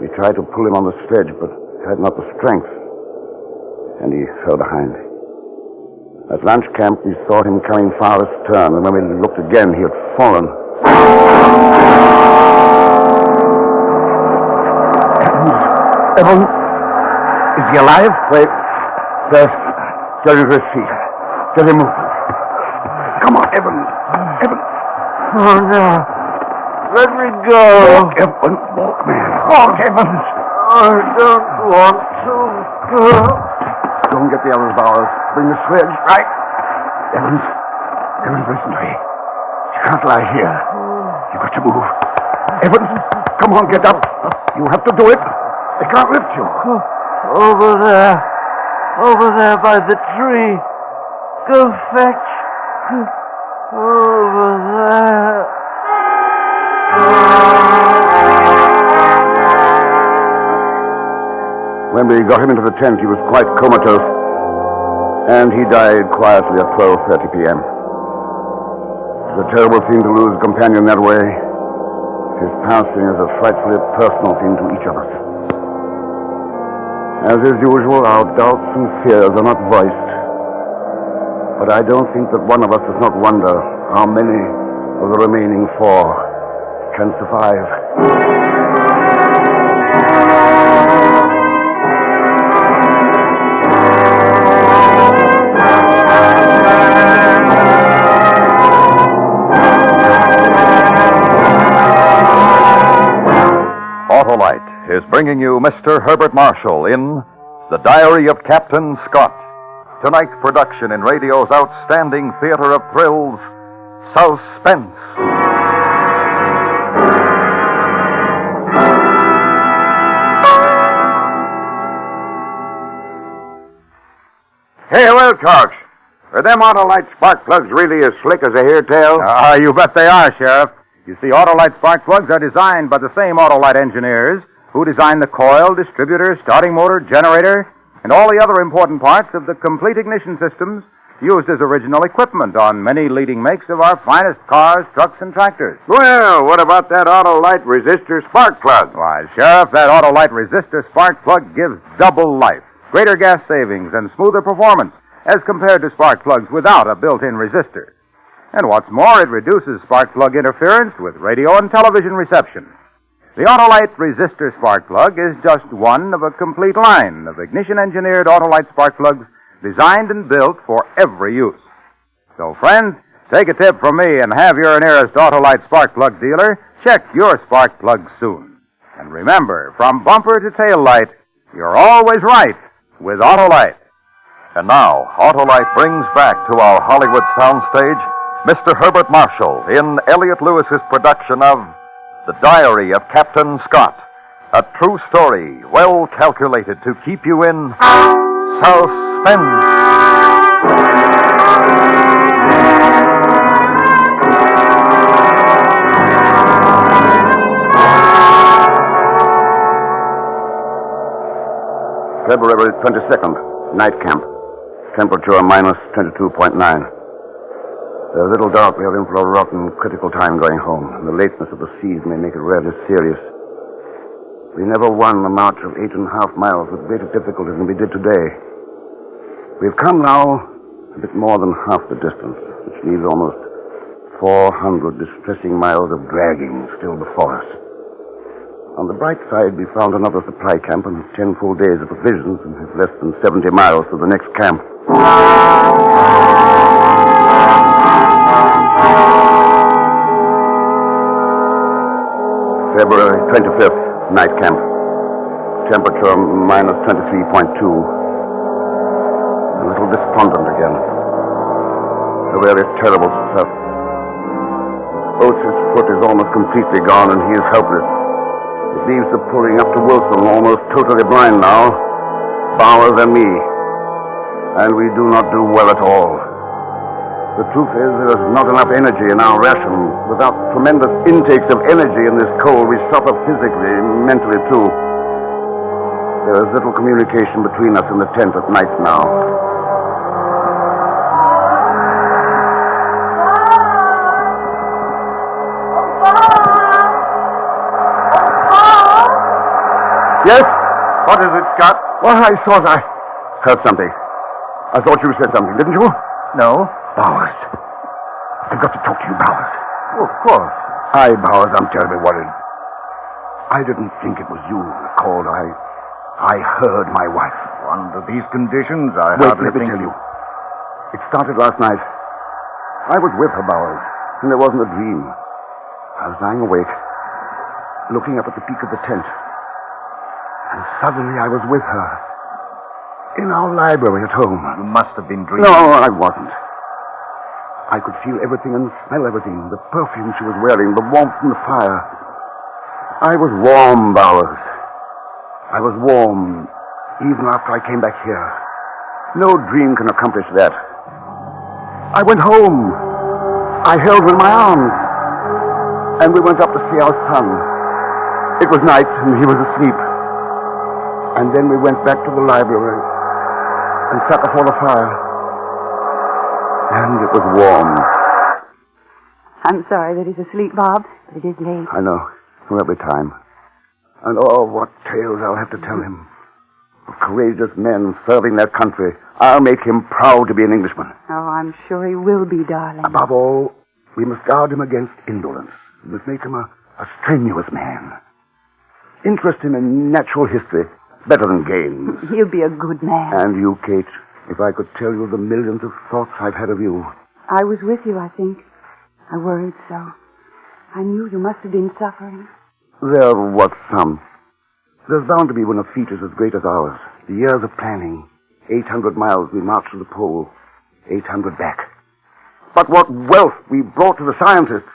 We tried to pull him on the sledge, but had not the strength, and he fell behind. At lunch camp, we saw him coming far astern, and when we looked again, he had fallen. Evans, is he alive? Wait. First, get him to his feet. Get him moving. Come on, Evans. Evans. Oh, no. Let me go. Walk, Evans. Walk, man. Walk, Evans. I don't want to go. Don't get the others, Bowers. Bring the sledge. Right. Evans. Evans, listen to me. You can't lie here. You've got to move. Evans, come on, get up. You have to do it. They can't lift you. Over there. Over there by the tree. Go fetch. Over there. When we got him into the tent, he was quite comatose. And he died quietly at 12:30 p.m. It's a terrible thing to lose a companion that way. His passing is a frightfully personal thing to each of us. As is usual, our doubts and fears are not voiced. But I don't think that one of us does not wonder how many of the remaining 4 can survive. Autolite is bringing you Mr. Herbert Marshall in The Diary of Captain Scott. Tonight's production in radio's outstanding theater of thrills, Suspense. Hey, well, Torch, are them Autolite spark plugs really as slick as I hear tell? You bet they are, Sheriff. You see, Autolite spark plugs are designed by the same Autolite engineers who designed the coil, distributor, starting motor, generator, and all the other important parts of the complete ignition systems used as original equipment on many leading makes of our finest cars, trucks, and tractors. Well, what about that Autolite resistor spark plug? Why, Sheriff, that Autolite resistor spark plug gives double life, greater gas savings, and smoother performance as compared to spark plugs without a built-in resistor. And what's more, it reduces spark plug interference with radio and television reception. The Autolite resistor spark plug is just one of a complete line of ignition-engineered Autolite spark plugs designed and built for every use. So, friends, take a tip from me and have your nearest Autolite spark plug dealer check your spark plug soon. And remember, from bumper to tail light, you're always right with Autolite. And now, Autolite brings back to our Hollywood soundstage Mr. Herbert Marshall in Elliot Lewis's production of The Diary of Captain Scott, a true story well calculated to keep you in suspense. February 22nd, night camp. Temperature minus 22.9. A little dark, we are in for a rotten, critical time going home. And the lateness of the seas may make it rather serious. We never won a march of 8.5 miles with greater difficulty than we did today. We've come now a bit more than half the distance, which leaves almost 400 distressing miles of dragging still before us. On the bright side, we found another supply camp and 10 full days of provisions and have less than 70 miles to the next camp. February 25th, night camp. Temperature minus 23.2. A little despondent again. A very terrible stuff. Oates' foot is almost completely gone and he is helpless. It leaves the pulling up to Wilson almost totally blind now. Bowers and me. And we do not do well at all. The truth is, there is not enough energy in our ration. Without tremendous intakes of energy in this cold, we suffer physically, mentally too. There is little communication between us in the tent at night now. Yes? What is it, Scott? Well, I thought I heard something. I thought you said something, didn't you? No. Bowers. I've got to talk to you, Bowers. Oh, of course. Hi, Bowers. I'm terribly worried. I didn't think it was you that called. I heard my wife. Under these conditions, I Wait, hardly let me think... tell you. It started last night. I was with her, Bowers, and there wasn't a dream. I was lying awake, looking up at the peak of the tent. And suddenly I was with her. In our library at home. You must have been dreaming. No, I wasn't. I could feel everything and smell everything. The perfume she was wearing, the warmth from the fire. I was warm, Bowers. I was warm even after I came back here. No dream can accomplish that. I went home. I held her in my arms. And we went up to see our son. It was night and he was asleep. And then we went back to the library and sat before the fire. And it was warm. I'm sorry that he's asleep, Bob, but it is late. I know. There'll be time. And oh, what tales I'll have to tell him. Of courageous men serving their country. I'll make him proud to be an Englishman. Oh, I'm sure he will be, darling. Above all, we must guard him against indolence. We must make him a strenuous man. Interest him in natural history. Better than games. He'll be a good man. And you, Kate, if I could tell you the millions of thoughts I've had of you. I was with you, I think. I worried so. I knew you must have been suffering. There was some. There's bound to be when a feat is as great as ours. The years of planning. 800 miles we marched to the pole. 800 back. But what wealth we brought to the scientists.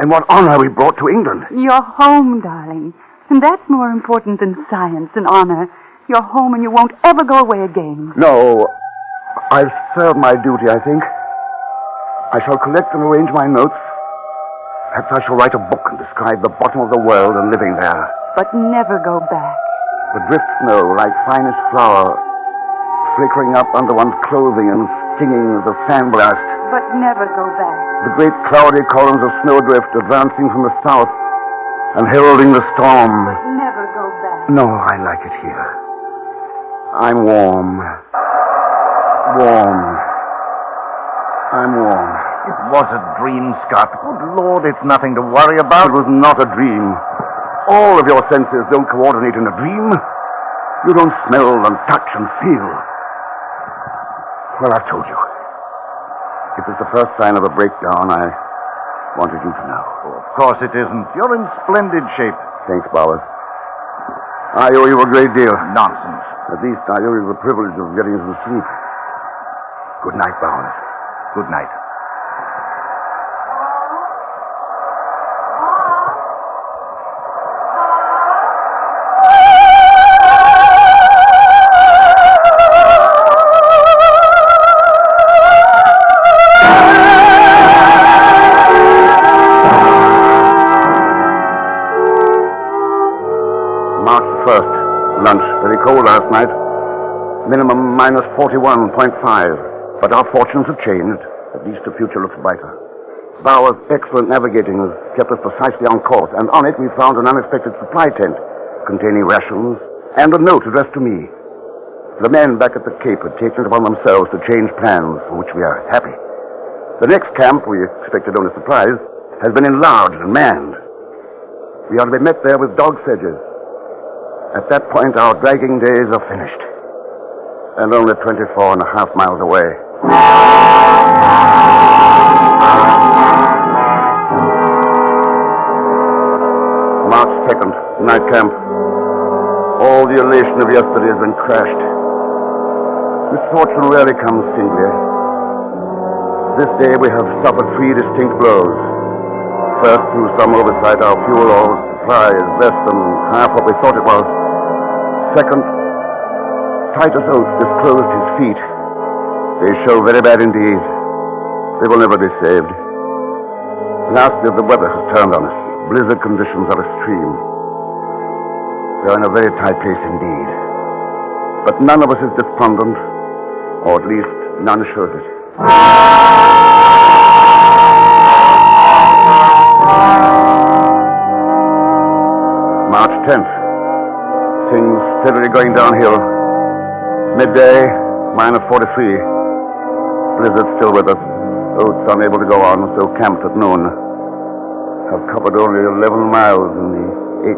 And what honor we brought to England. You're home, darling. And that's more important than science and honor. You're home and you won't ever go away again. No. I've served my duty, I think. I shall collect and arrange my notes. Perhaps I shall write a book and describe the bottom of the world and living there. But never go back. The drift snow, like finest flour, flickering up under one's clothing and stinging as a sandblast. But never go back. The great cloudy columns of snowdrift advancing from the south and heralding the storm. But never go back. No, I like it here. I'm warm. Warm. I'm warm. It was a dream, Scott. Good Lord, it's nothing to worry about. It was not a dream. All of your senses don't coordinate in a dream. You don't smell and touch and feel. Well, I've told you. If it's the first sign of a breakdown, I wanted you to know. Oh, of course it isn't. You're in splendid shape. Thanks, Bowers. I owe you a great deal. Nonsense. At least I owe you the privilege of getting some sleep. Good night, Bowers. Good night. March 1st. Lunch. Very cold last night. Minimum minus 41.5. But our fortunes have changed. At least the future looks brighter. Bauer's excellent navigating has kept us precisely on course, and on it we found an unexpected supply tent containing rations and a note addressed to me. The men back at the Cape had taken it upon themselves to change plans, for which we are happy. The next camp, we expected only supplies, has been enlarged and manned. We are to be met there with dog sledges. At that point, our dragging days are finished. And only 24 and a half miles away. March 2nd, night camp. All the elation of yesterday has been crashed. Misfortune rarely comes singly. This day we have suffered 3 distinct blows. First, through some oversight, our fuel oil supply is less than half what we thought it was. Second, Titus Oates disclosed his feet. They show very bad indeed. They will never be saved. Lastly, the weather has turned on us. Blizzard conditions are extreme. We are in a very tight place indeed. But none of us is despondent, or at least none shows it. March 10th. Things steadily going downhill. Midday, minus 43. Blizzard still with us. Oates unable to go on, so camped at noon. Have covered only 11 miles in the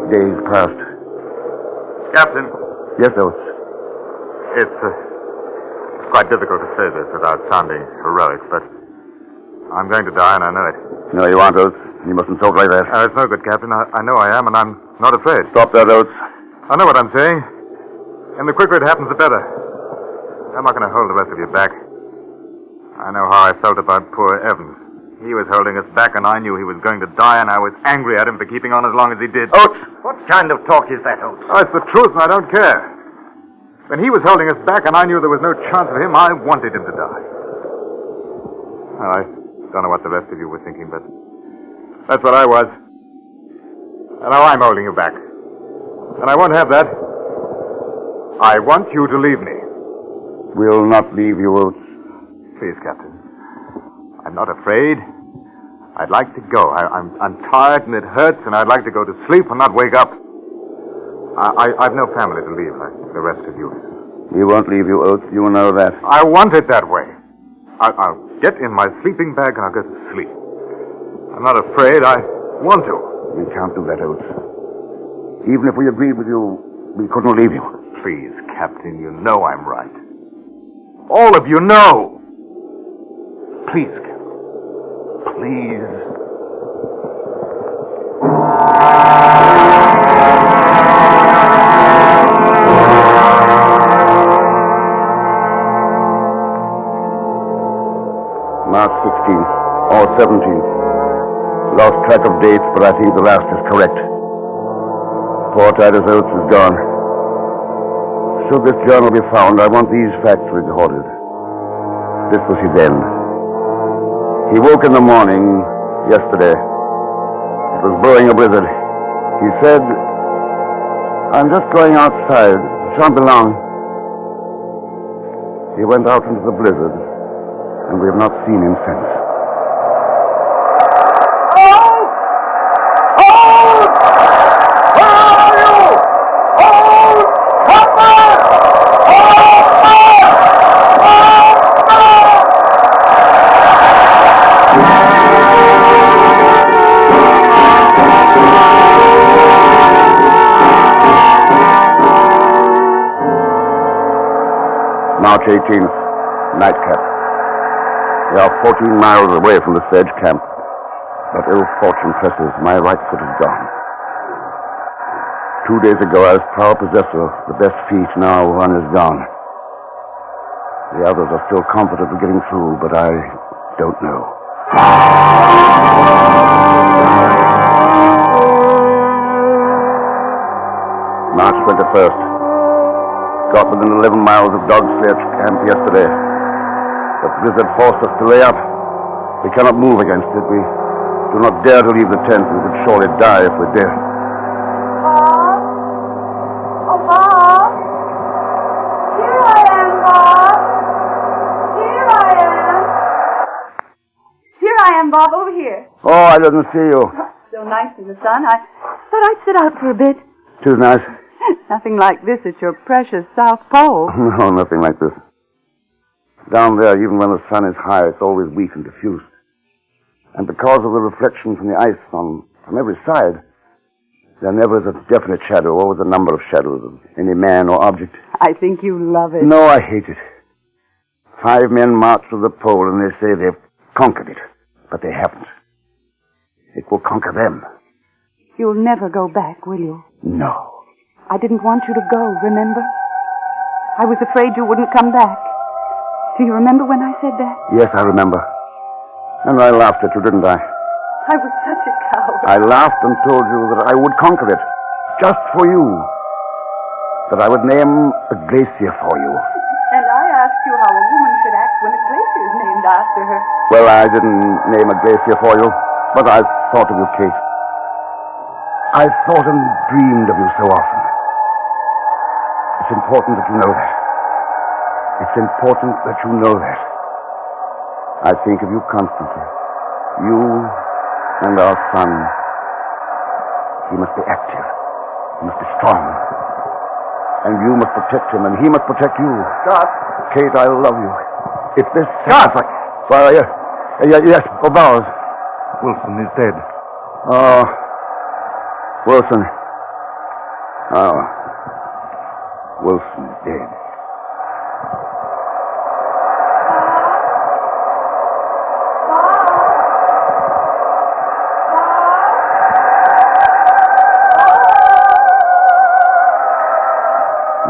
8 days past. Captain. Yes, Oates. It's quite difficult to say this without sounding heroic, but I'm going to die, and I know it. No, you aren't, Oates. You mustn't talk like that. It's no good, Captain. I know I am, and I'm not afraid. Stop that, Oates. I know what I'm saying. And the quicker it happens, the better. I'm not going to hold the rest of you back. I know how I felt about poor Evans. He was holding us back, and I knew he was going to die, and I was angry at him for keeping on as long as he did. Oates! What kind of talk is that, Oates? Oh, it's the truth, and I don't care. When he was holding us back, and I knew there was no chance of him, I wanted him to die. Well, I don't know what the rest of you were thinking, but that's what I was. And now I'm holding you back. And I won't have that. I want you to leave me. We'll not leave you, Oates. Please, Captain. I'm not afraid. I'd like to go. I'm tired and it hurts, and I'd like to go to sleep and not wake up. I've no family to leave like the rest of you. We won't leave you, Oates. You know that. I want it that way. I'll get in my sleeping bag and I'll go to sleep. I'm not afraid. I want to. We can't do that, Oates. Even if we agreed with you, we couldn't leave you. Please, Captain, you know I'm right. All of you know. Please, Captain. Please. March 16th or 17th. Lost track of dates, but I think the last is correct. Poor Titus Oates is gone. Should this journal be found, I want these facts recorded. This was his end. He woke in the morning yesterday. It was blowing a blizzard. He said, "I'm just going outside. Shan't be long." He went out into the blizzard, and we have not seen him since. March 18th, nightcap. We are 14 miles away from the sledge camp, but ill fortune presses. My right foot is gone. 2 days ago, I was proud possessor of the best feet. Now one is gone. The others are still confident of getting through, but I don't know. March 21st. Got within 11 miles of Dog Sledge Camp yesterday. The blizzard forced us to lay up. We cannot move against it. We do not dare to leave the tent. We would surely die if we did. Bob? Oh, Bob? Here I am, Bob. Here I am. Here I am, Bob, over here. Oh, I didn't see you. So nice in the sun. I thought I'd sit out for a bit. Too nice. Nothing like this at your precious South Pole. No, nothing like this. Down there, even when the sun is high, it's always weak and diffused. And because of the reflection from the ice from every side, there never is a definite shadow, always a number of shadows of any man or object. I think you love it. No, I hate it. 5 men march to the pole and they say they've conquered it, but they haven't. It will conquer them. You'll never go back, will you? No. I didn't want you to go, remember? I was afraid you wouldn't come back. Do you remember when I said that? Yes, I remember. And I laughed at you, didn't I? I was such a coward. I laughed and told you that I would conquer it. Just for you. That I would name a glacier for you. And I asked you how a woman should act when a glacier is named after her. Well, I didn't name a glacier for you, but I thought of you, Kate. I thought and dreamed of you so often. It's important that you know that. It's important that you know that. I think of you constantly. You and our son. He must be active. He must be strong. And you must protect him, and he must protect you. Scott. Kate, I love you. It's this Scott! Well, yes, Bowers. Wilson is dead. Oh, Wilson. Oh, Wilson dead.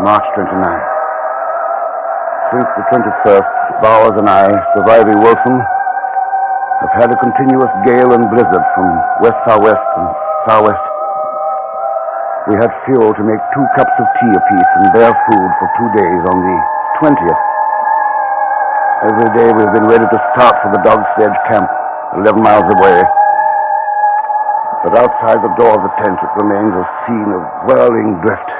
March 29th. Since the 21st, Bowers and I, surviving Wilson, have had a continuous gale and blizzard from west-southwest and southwest. We had fuel to make 2 cups of tea apiece and bare food for 2 days on the 20th. Every day we've been ready to start for the Dog Sledge Camp, 11 miles away. But outside the door of the tent it remains a scene of whirling drift.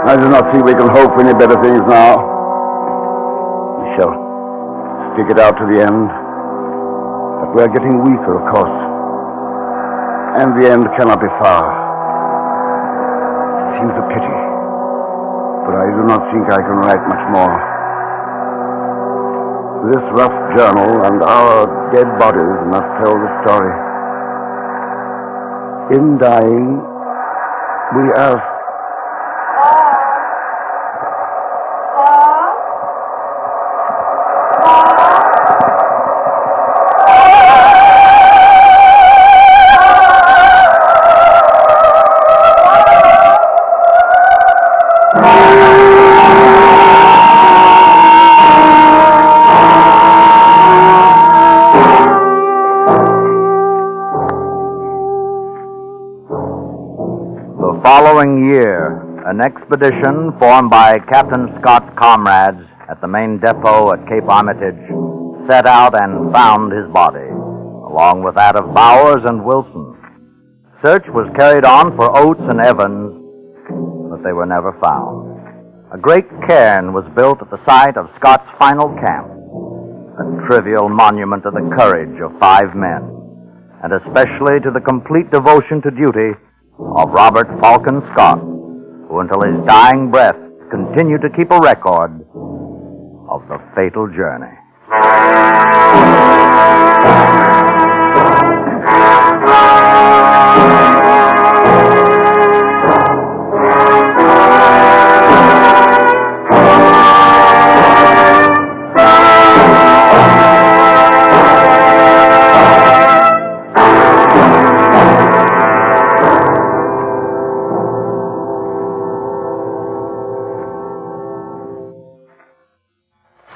I do not think we can hope for any better things now. We shall stick it out to the end, But we're getting weaker, of course. And the end cannot be far. It seems a pity. But I do not think I can write much more. This rough journal and our dead bodies must tell the story. In dying, we ask, following year, an expedition formed by Captain Scott's comrades at the main depot at Cape Armitage set out and found his body, along with that of Bowers and Wilson. Search was carried on for Oates and Evans, but they were never found. A great cairn was built at the site of Scott's final camp, a trivial monument to the courage of 5 men, and especially to the complete devotion to duty of Robert Falcon Scott, who until his dying breath continued to keep a record of the fatal journey.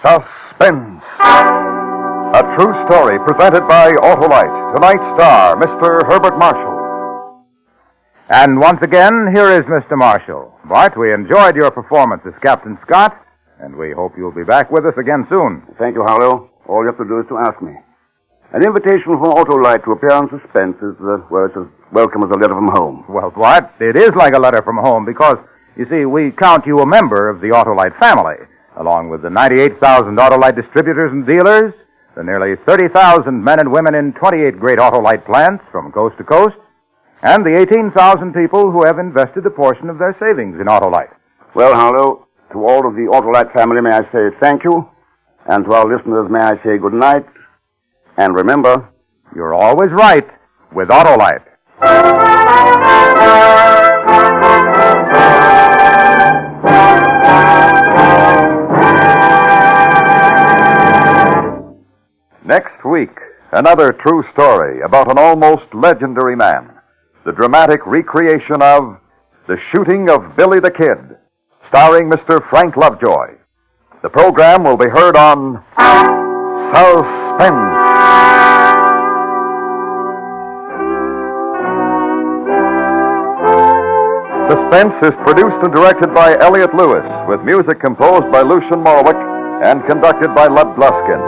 Suspense. A true story presented by Autolite. Tonight's star, Mr. Herbert Marshall. And once again, here is Mr. Marshall. Bart, we enjoyed your performance as Captain Scott, and we hope you'll be back with us again soon. Thank you, Harlow. All you have to do is to ask me. An invitation from Autolite to appear on Suspense is, it's as welcome as a letter from home. Well, Bart, it is like a letter from home because, you see, we count you a member of the Autolite family, along with the 98,000 Autolite distributors and dealers, the nearly 30,000 men and women in 28 great Autolite plants from coast to coast, and the 18,000 people who have invested a portion of their savings in Autolite. Well, Harlow, to all of the Autolite family, may I say thank you, and to our listeners, may I say good night, and remember, you're always right with Autolite. Next week, another true story about an almost legendary man. The dramatic recreation of The Shooting of Billy the Kid, starring Mr. Frank Lovejoy. The program will be heard on Suspense. Suspense is produced and directed by Elliott Lewis, with music composed by Lucian Morwick and conducted by Lud Gluskin.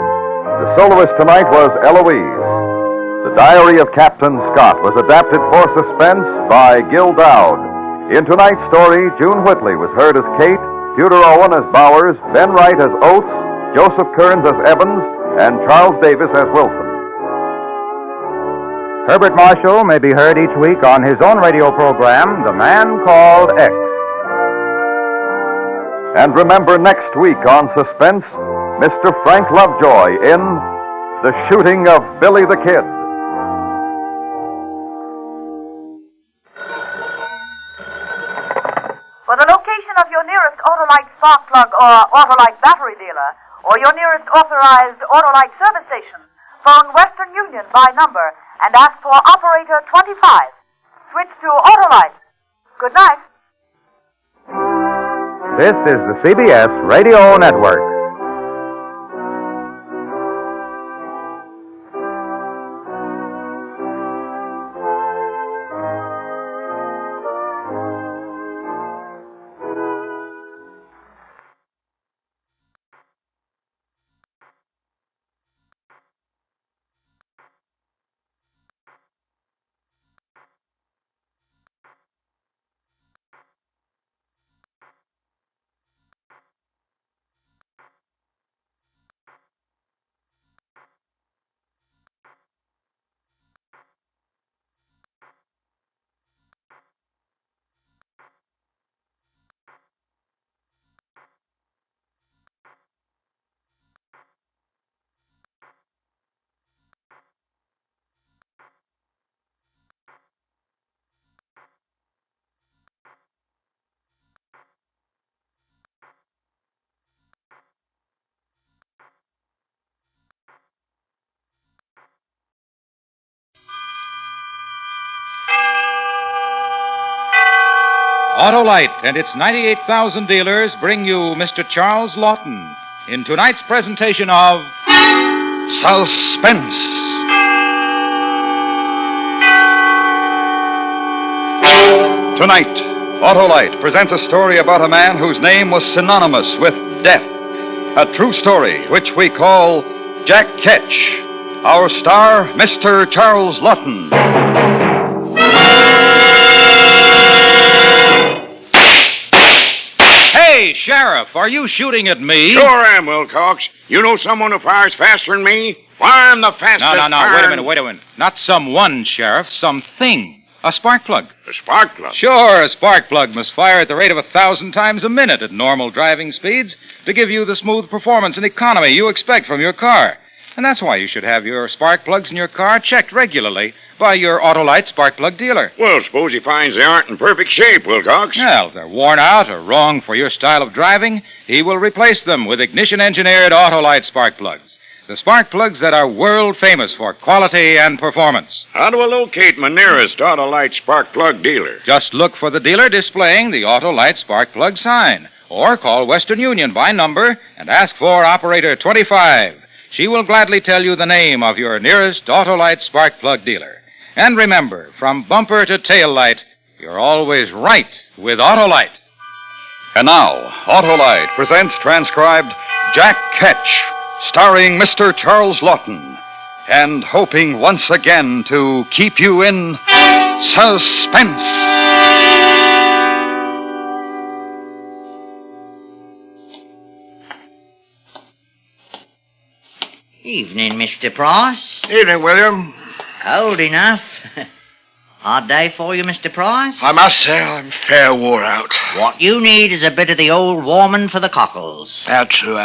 The soloist tonight was Eloise. The Diary of Captain Scott was adapted for Suspense by Gil Dowd. In tonight's story, June Whitley was heard as Kate, Tudor Owen as Bowers, Ben Wright as Oates, Joseph Kearns as Evans, and Charles Davis as Wilson. Herbert Marshall may be heard each week on his own radio program, The Man Called X. And remember next week on Suspense, Mr. Frank Lovejoy in The Shooting of Billy the Kid. For the location of your nearest Autolite spark plug or Autolite battery dealer, or your nearest authorized Autolite service station, phone Western Union by number and ask for operator 25. Switch to Autolite. Good night. This is the CBS Radio Network. Autolite and its 98,000 dealers bring you Mr. Charles Lawton in tonight's presentation of Suspense. Tonight, Autolite presents a story about a man whose name was synonymous with death. A true story which we call Jack Ketch. Our star, Mr. Charles Lawton. Hey, Sheriff, are you shooting at me? Sure am, Wilcox. You know someone who fires faster than me? Why, I'm the fastest. No, wait a minute. Not someone, Sheriff, something. A spark plug. A spark plug? Sure, a spark plug must fire at the rate of 1,000 times a minute at normal driving speeds to give you the smooth performance and economy you expect from your car. And that's why you should have your spark plugs in your car checked regularly by your Autolite spark plug dealer. Well, suppose he finds they aren't in perfect shape, Wilcox. Well, if they're worn out or wrong for your style of driving, he will replace them with ignition-engineered Autolite spark plugs. The spark plugs that are world famous for quality and performance. How do I locate my nearest Autolite spark plug dealer? Just look for the dealer displaying the Autolite spark plug sign, or call Western Union by number and ask for operator 25. She will gladly tell you the name of your nearest Autolite spark plug dealer. And remember, from bumper to tail light, you're always right with Autolite. And now, Autolite presents transcribed Jack Ketch, starring Mr. Charles Lawton, and hoping once again to keep you in suspense. Evening, Mr. Price. Evening, William. Cold enough. Hard day for you, Mr. Price? I must say I'm fair wore out. What you need is a bit of the old warming for the cockles. How true.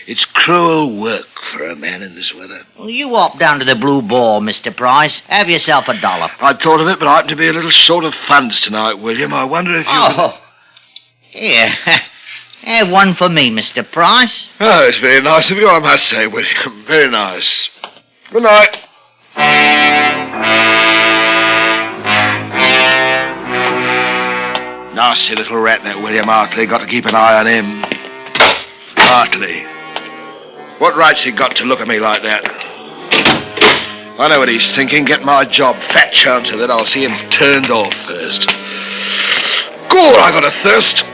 It's cruel work for a man in this weather. Well, you hop down to the Blue Boar, Mr. Price. Have yourself a dollop. I'd thought of it, but I happen to be a little short of funds tonight, William. I wonder if you... Oh, here. Have one for me, Mr. Price. Oh, it's very nice of you, I must say, William. Very nice. Good night. Nasty little rat, that William Hartley. Got to keep an eye on him. Hartley. What right's he got to look at me like that? I know what he's thinking. Get my job. Fat chance of it. I'll see him turned off first. God, I got a thirst.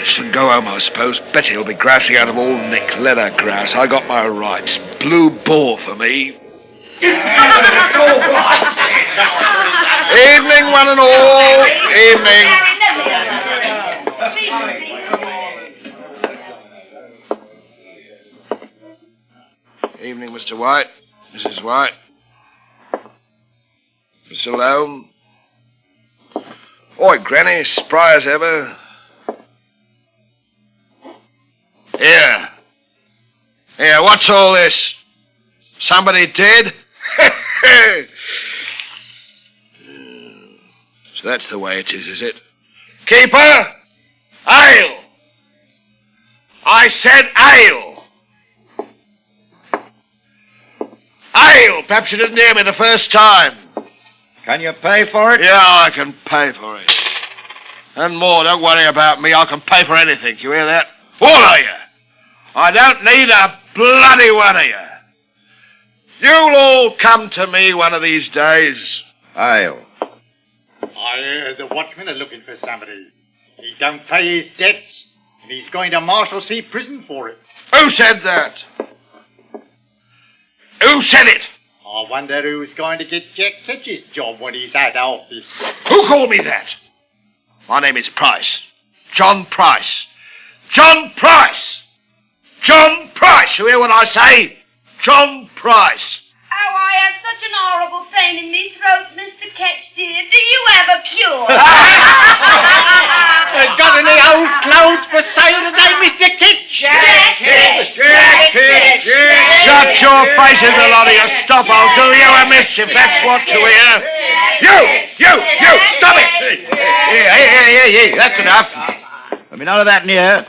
Should go home, I suppose. Betty'll be grousing out of all Nick leather grouse. I got my rights. Blue Boar for me. Evening, one and all. Evening. Evening, Mr. White. Mrs. White. Mr. Loam. Oi, Granny, spry as ever. Here, what's all this? Somebody dead? So that's the way it is it? Keeper! Ale! I said ale! Ale! Perhaps you didn't hear me the first time. Can you pay for it? Yeah, I can pay for it. And more, don't worry about me. I can pay for anything. You hear that? All of you! I don't need a bloody one of you. You'll all come to me one of these days. Ale. I heard the watchman are looking for somebody. He don't pay his debts, and he's going to Marshalsea prison for it. Who said that? Who said it? I wonder who's going to get Jack Ketch's job when he's out of office. Who called me that? My name is Price. John Price. John Price! John Price! You hear what I say? John Price. Oh, I have such an horrible pain in me throat, Mr. Ketch, dear. Do you have a cure? Got any old clothes for sale today, Mr. Ketch? Jack Ketch! Shut your faces, a lot of you. Stop, I'll do you a mischief. That's what you hear. You! Stop it! Here. That's enough. There'll be none of that in here.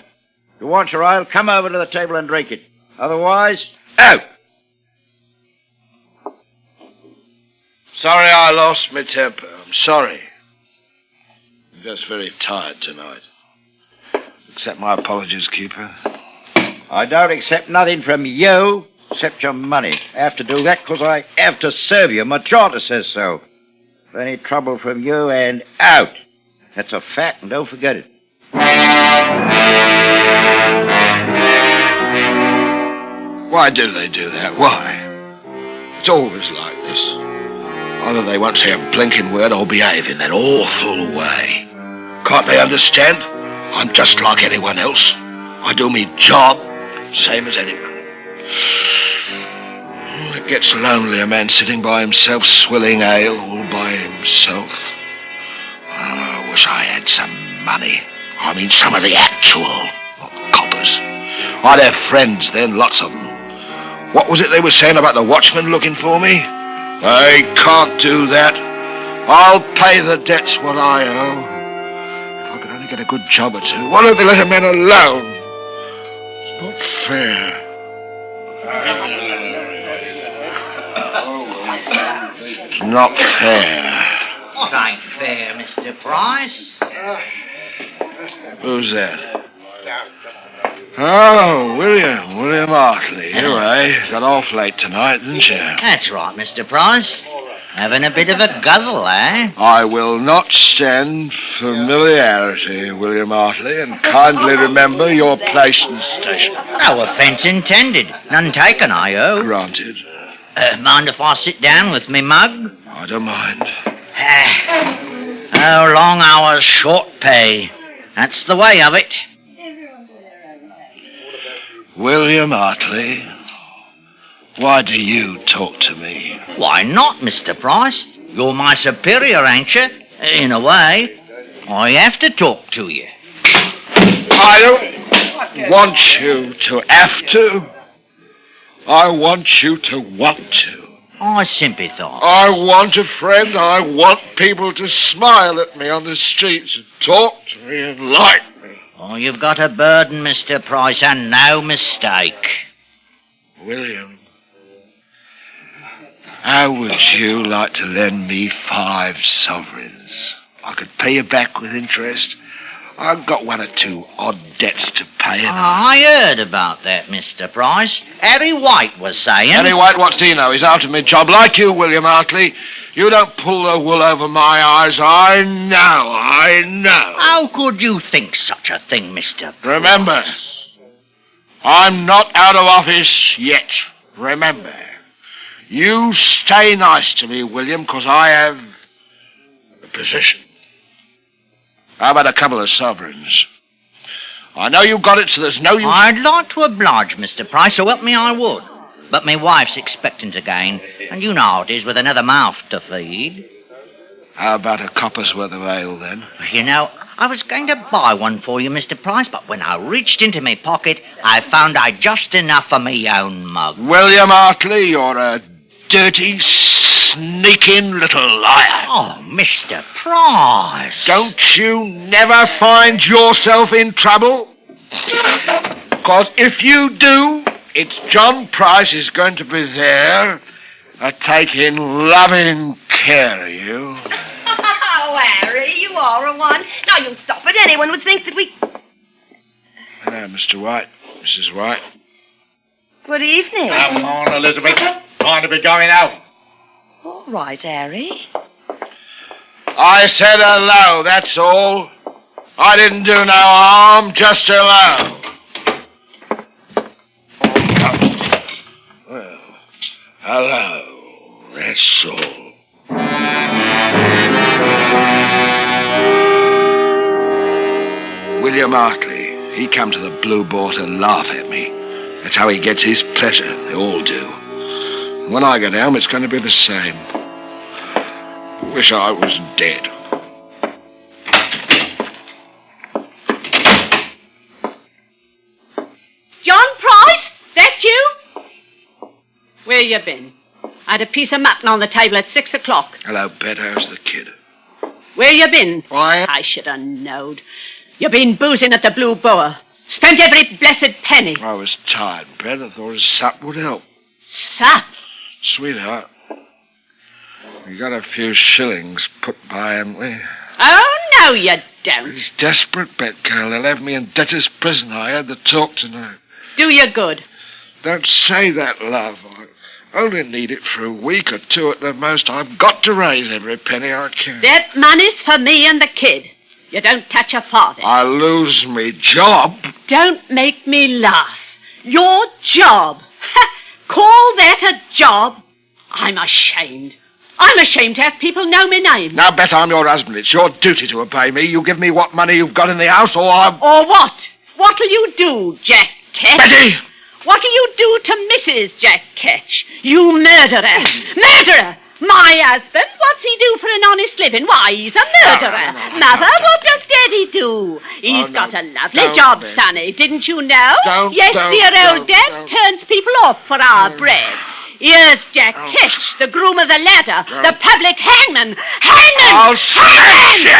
If you want your ale, come over to the table and drink it. Otherwise, out. Sorry I lost my temper. I'm sorry. just very tired tonight. Accept my apologies, Keeper. I don't accept nothing from you except your money. I have to do that because I have to serve you. My charter says so. If any trouble from you and out. That's a fact, and don't forget it. Why do they do that? Why? It's always like this. Either they won't say a blinking word or behave in that awful way. Can't they understand? I'm just like anyone else. I do me job, same as anyone. It gets lonely, a man sitting by himself, swilling ale all by himself. I wish I had some money. I mean, some of the actual, not coppers. I'd have friends then, lots of them. What was it they were saying about the watchman looking for me? They can't do that. I'll pay the debts what I owe. If I could only get a good job or two. Why don't they let a man alone? It's not fair. It's not fair. What ain't fair, Mr. Price? Who's that? Oh, William Hartley. You, got off late tonight, didn't you? That's right, Mr. Price. Having a bit of a guzzle, eh? I will not stand familiarity, William Hartley, and kindly remember your place and station. No offence intended. None taken, I hope. Granted. Mind if I sit down with me mug? I don't mind. Oh, long hours, short pay. That's the way of it. William Hartley, why do you talk to me? Why not, Mr. Price? You're my superior, ain't you? In a way. I have to talk to you. I don't want you to have to. I want you to want to. I sympathise. I want a friend. I want people to smile at me on the streets and talk to me and like me. Oh, you've got a burden, Mr. Price, and no mistake. William, how would you like to lend me 5 sovereigns? I could pay you back with interest. I've got 1 or 2 odd debts to pay. I heard about that, Mr. Price. Harry White was saying... Harry White, what's he know? He's after me job like you, William Hartley. You don't pull the wool over my eyes. I know. How could you think such a thing, Mr. Price? Remember, I'm not out of office yet. Remember. You stay nice to me, William, because I have a position. How about a couple of sovereigns? I know you've got it, so there's no use... I'd like to oblige, Mr. Price, so help me I would. But my wife's expecting again, and you know how it is with another mouth to feed. How about a copper's worth of ale, then? You know, I was going to buy one for you, Mr. Price, but when I reached into my pocket, I found I'd just enough for me own mug. William Hartley, you're a dirty, sneaking little liar. Oh, Mr. Price. Don't you never find yourself in trouble? Because if you do, it's John Price is going to be there, taking loving care of you. Oh, Harry, you are a one. Now, you stop it. Anyone would think that we... Hello, Mr. White. Mrs. White. Good evening. Come on, Elizabeth. Time to be going out. All right, Harry. I said hello, that's all. I didn't do no harm, just hello. Well, hello, that's all. William Hartley, he come to the Blue Boar to laugh at me. That's how he gets his pleasure. They all do. When I get home, it's going to be the same. Wish I was dead. John Price? That you? Where you been? I had a piece of mutton on the table at 6 o'clock. Hello, Bet. How's the kid? Where you been? Why? I should have knowed. You been boozing at the Blue Boar. Spent every blessed penny. I was tired, Bet. I thought a sup would help. Sup? Sweetheart, we got a few shillings put by, haven't we? Oh, No, you don't. It's desperate bet, girl. They'll have me in debtor's prison. I had the talk tonight. Do you good. Don't say that, love. I only need it for a week or two at the most. I've got to raise every penny I can. That money's for me and the kid. You don't touch a farthing. I lose me job. Don't make me laugh. Your job. Call that a job? I'm ashamed. I'm ashamed to have people know my name. Now, Bet, I'm your husband. It's your duty to obey me. You give me what money you've got in the house, or I'm... Or what? What'll you do, Jack Ketch? Betty! What'll you do to Mrs. Jack Ketch? You murderer! Murderer! My husband? What's he do for an honest living? Why, he's a murderer. Mother, what does Daddy do? He's got a lovely job, Sonny. Didn't you know? Yes, dear old Dad turns people off for our bread. Here's Jack Ketch, the groom of the ladder, the public hangman. Hangman! I'll smash you!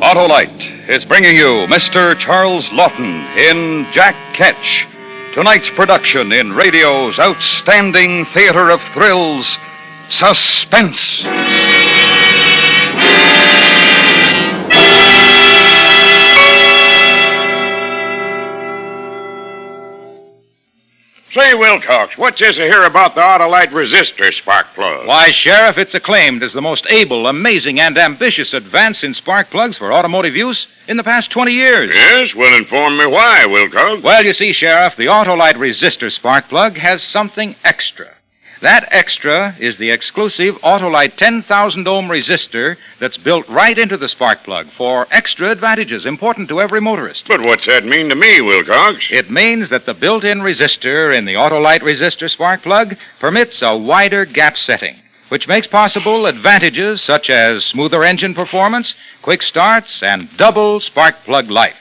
Autolite is bringing you Mr. Charles Lawton in Jack Ketch, tonight's production in radio's outstanding theater of thrills, Suspense. Say, Wilcox, what's this I hear about the Autolite resistor spark plug? Why, Sheriff, it's acclaimed as the most able, amazing, and ambitious advance in spark plugs for automotive use in the past 20 years. Yes? Well, inform me why, Wilcox. Well, you see, Sheriff, the Autolite resistor spark plug has something extra. That extra is the exclusive Autolite 10,000 ohm resistor that's built right into the spark plug for extra advantages important to every motorist. But what's that mean to me, Wilcox? It means that the built-in resistor in the Autolite resistor spark plug permits a wider gap setting, which makes possible advantages such as smoother engine performance, quick starts, and double spark plug life.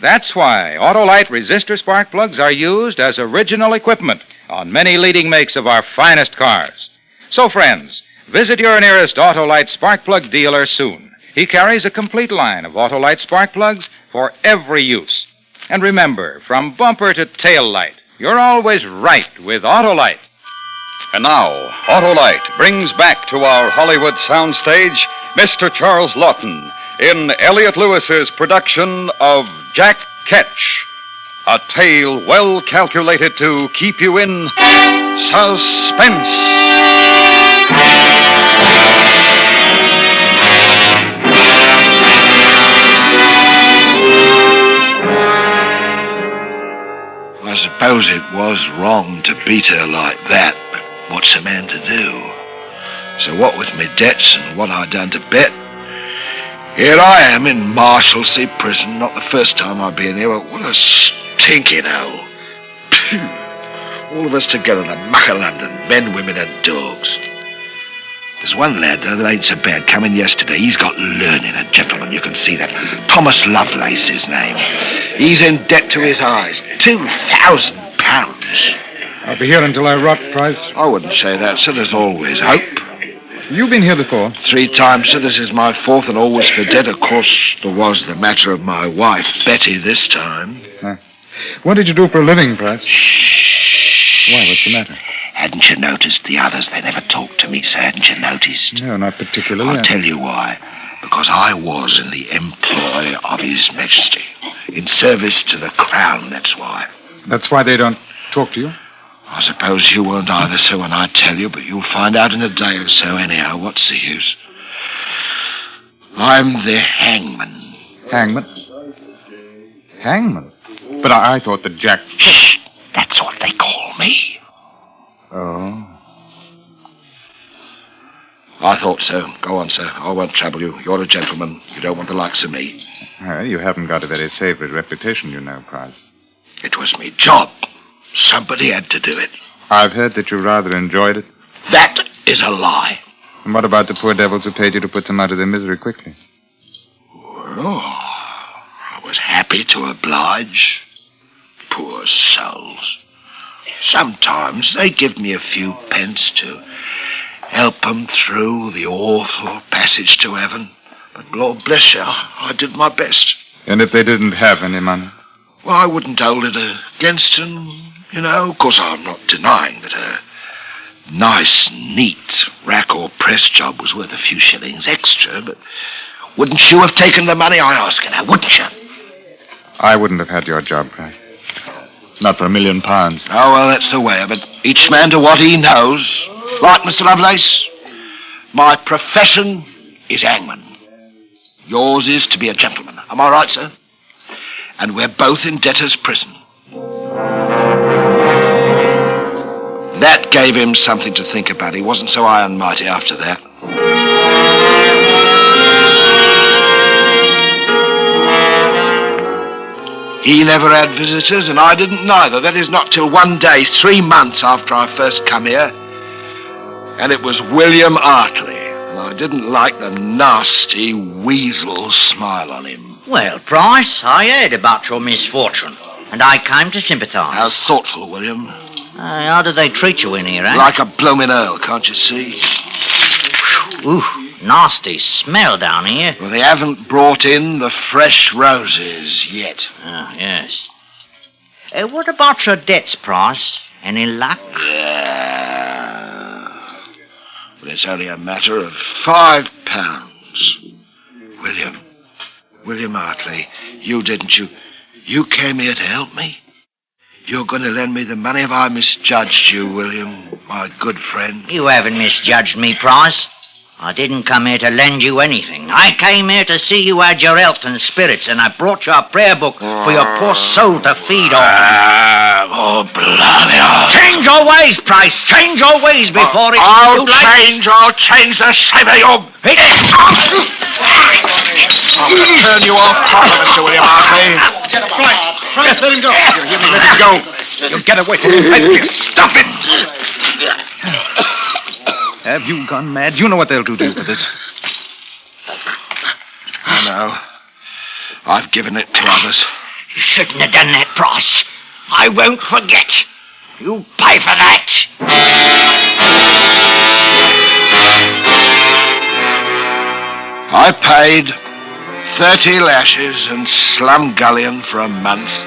That's why Autolite resistor spark plugs are used as original equipment on many leading makes of our finest cars. So, friends, visit your nearest Autolite spark plug dealer soon. He carries a complete line of Autolite spark plugs for every use. And remember, from bumper to tail light, you're always right with Autolite. And now, Autolite brings back to our Hollywood soundstage Mr. Charles Lawton in Elliot Lewis's production of Jack Ketch, a tale well calculated to keep you in suspense. I suppose it was wrong to beat her like that, but what's a man to do? So what with me debts and what I done to Bet, here I am in Marshalsea prison. Not the first time I've been here, but what a stinking hole. All of us together, the muck of London, men, women and dogs. There's one lad that ain't so bad, come in yesterday. He's got learning, a gentleman, you can see that. Thomas Lovelace, his name. He's in debt to his eyes. £2,000. I'll be here until I rot, Price. I wouldn't say that, sir. There's always hope. You've been here before? 3 times, sir. This is my 4th and always for debt. Of course, there was the matter of my wife, Betty, this time. What did you do for a living, Price? Shh. Why, what's the matter? Hadn't you noticed the others? They never talked to me, sir. Hadn't you noticed? No, not particularly. I'll tell you why. Because I was in the employ of His Majesty. In service to the Crown, that's why. That's why they don't talk to you? I suppose you won't either, sir, when I tell you, but you'll find out in a day or so anyhow. What's the use? I'm the hangman. Hangman? Hangman? But I thought that Jack... Shh! That's what they call me. Oh. I thought so. Go on, sir. I won't trouble you. You're a gentleman. You don't want the likes of me. You haven't got a very savory reputation, you know, Price. It was me job. Somebody had to do it. I've heard that you rather enjoyed it. That is a lie. And what about the poor devils who paid you to put them out of their misery quickly? Well, I was happy to oblige. Poor souls. Sometimes they give me a few pence to help them through the awful passage to heaven. But Lord bless you, I did my best. And if they didn't have any money? Well, I wouldn't hold it against them, you know. Of course, I'm not denying that a nice, neat rack or press job was worth a few shillings extra, but wouldn't you have taken the money, I ask you now, wouldn't you? I wouldn't have had your job, Price. Not for £1 million. Oh, well, that's the way of it. Each man to what he knows. Right, Mr. Lovelace? My profession is hangman. Yours is to be a gentleman. Am I right, sir? And we're both in debtor's prison. That gave him something to think about. He wasn't so high and mighty after that. He never had visitors, and I didn't neither. That is, not till one day, 3 months after I first come here. And it was William Hartley. And I didn't like the nasty weasel smile on him. Well, Price, I heard about your misfortune, and I came to sympathise. How thoughtful, William. How did they treat you in here, eh? Like a bloomin' earl, can't you see? Ooh, nasty smell down here. Well, they haven't brought in the fresh roses yet. Ah, yes. What about your debts, Price? Any luck? Yeah. But it's only a matter of £5. William Hartley, you didn't. You came here to help me? You're going to lend me the money if I misjudged you, William, my good friend? You haven't misjudged me, Price. I didn't come here to lend you anything. I came here to see you had your health and spirits, and I brought you a prayer book for your poor soul to feed on. Oh, blimey. Change your ways, Price. Change your ways before it's too late. I'll change the shape of your... I'll turn you off Parliament, Mr. William Hartley. Price, let him go. You hear me? Let him go. You get away from me. Stop it. Have you gone mad? You know what they'll do to you for this. I know. I've given it to others. You shouldn't have done that, Price. I won't forget. You pay for that. I paid 30 lashes and slumgullion for a month.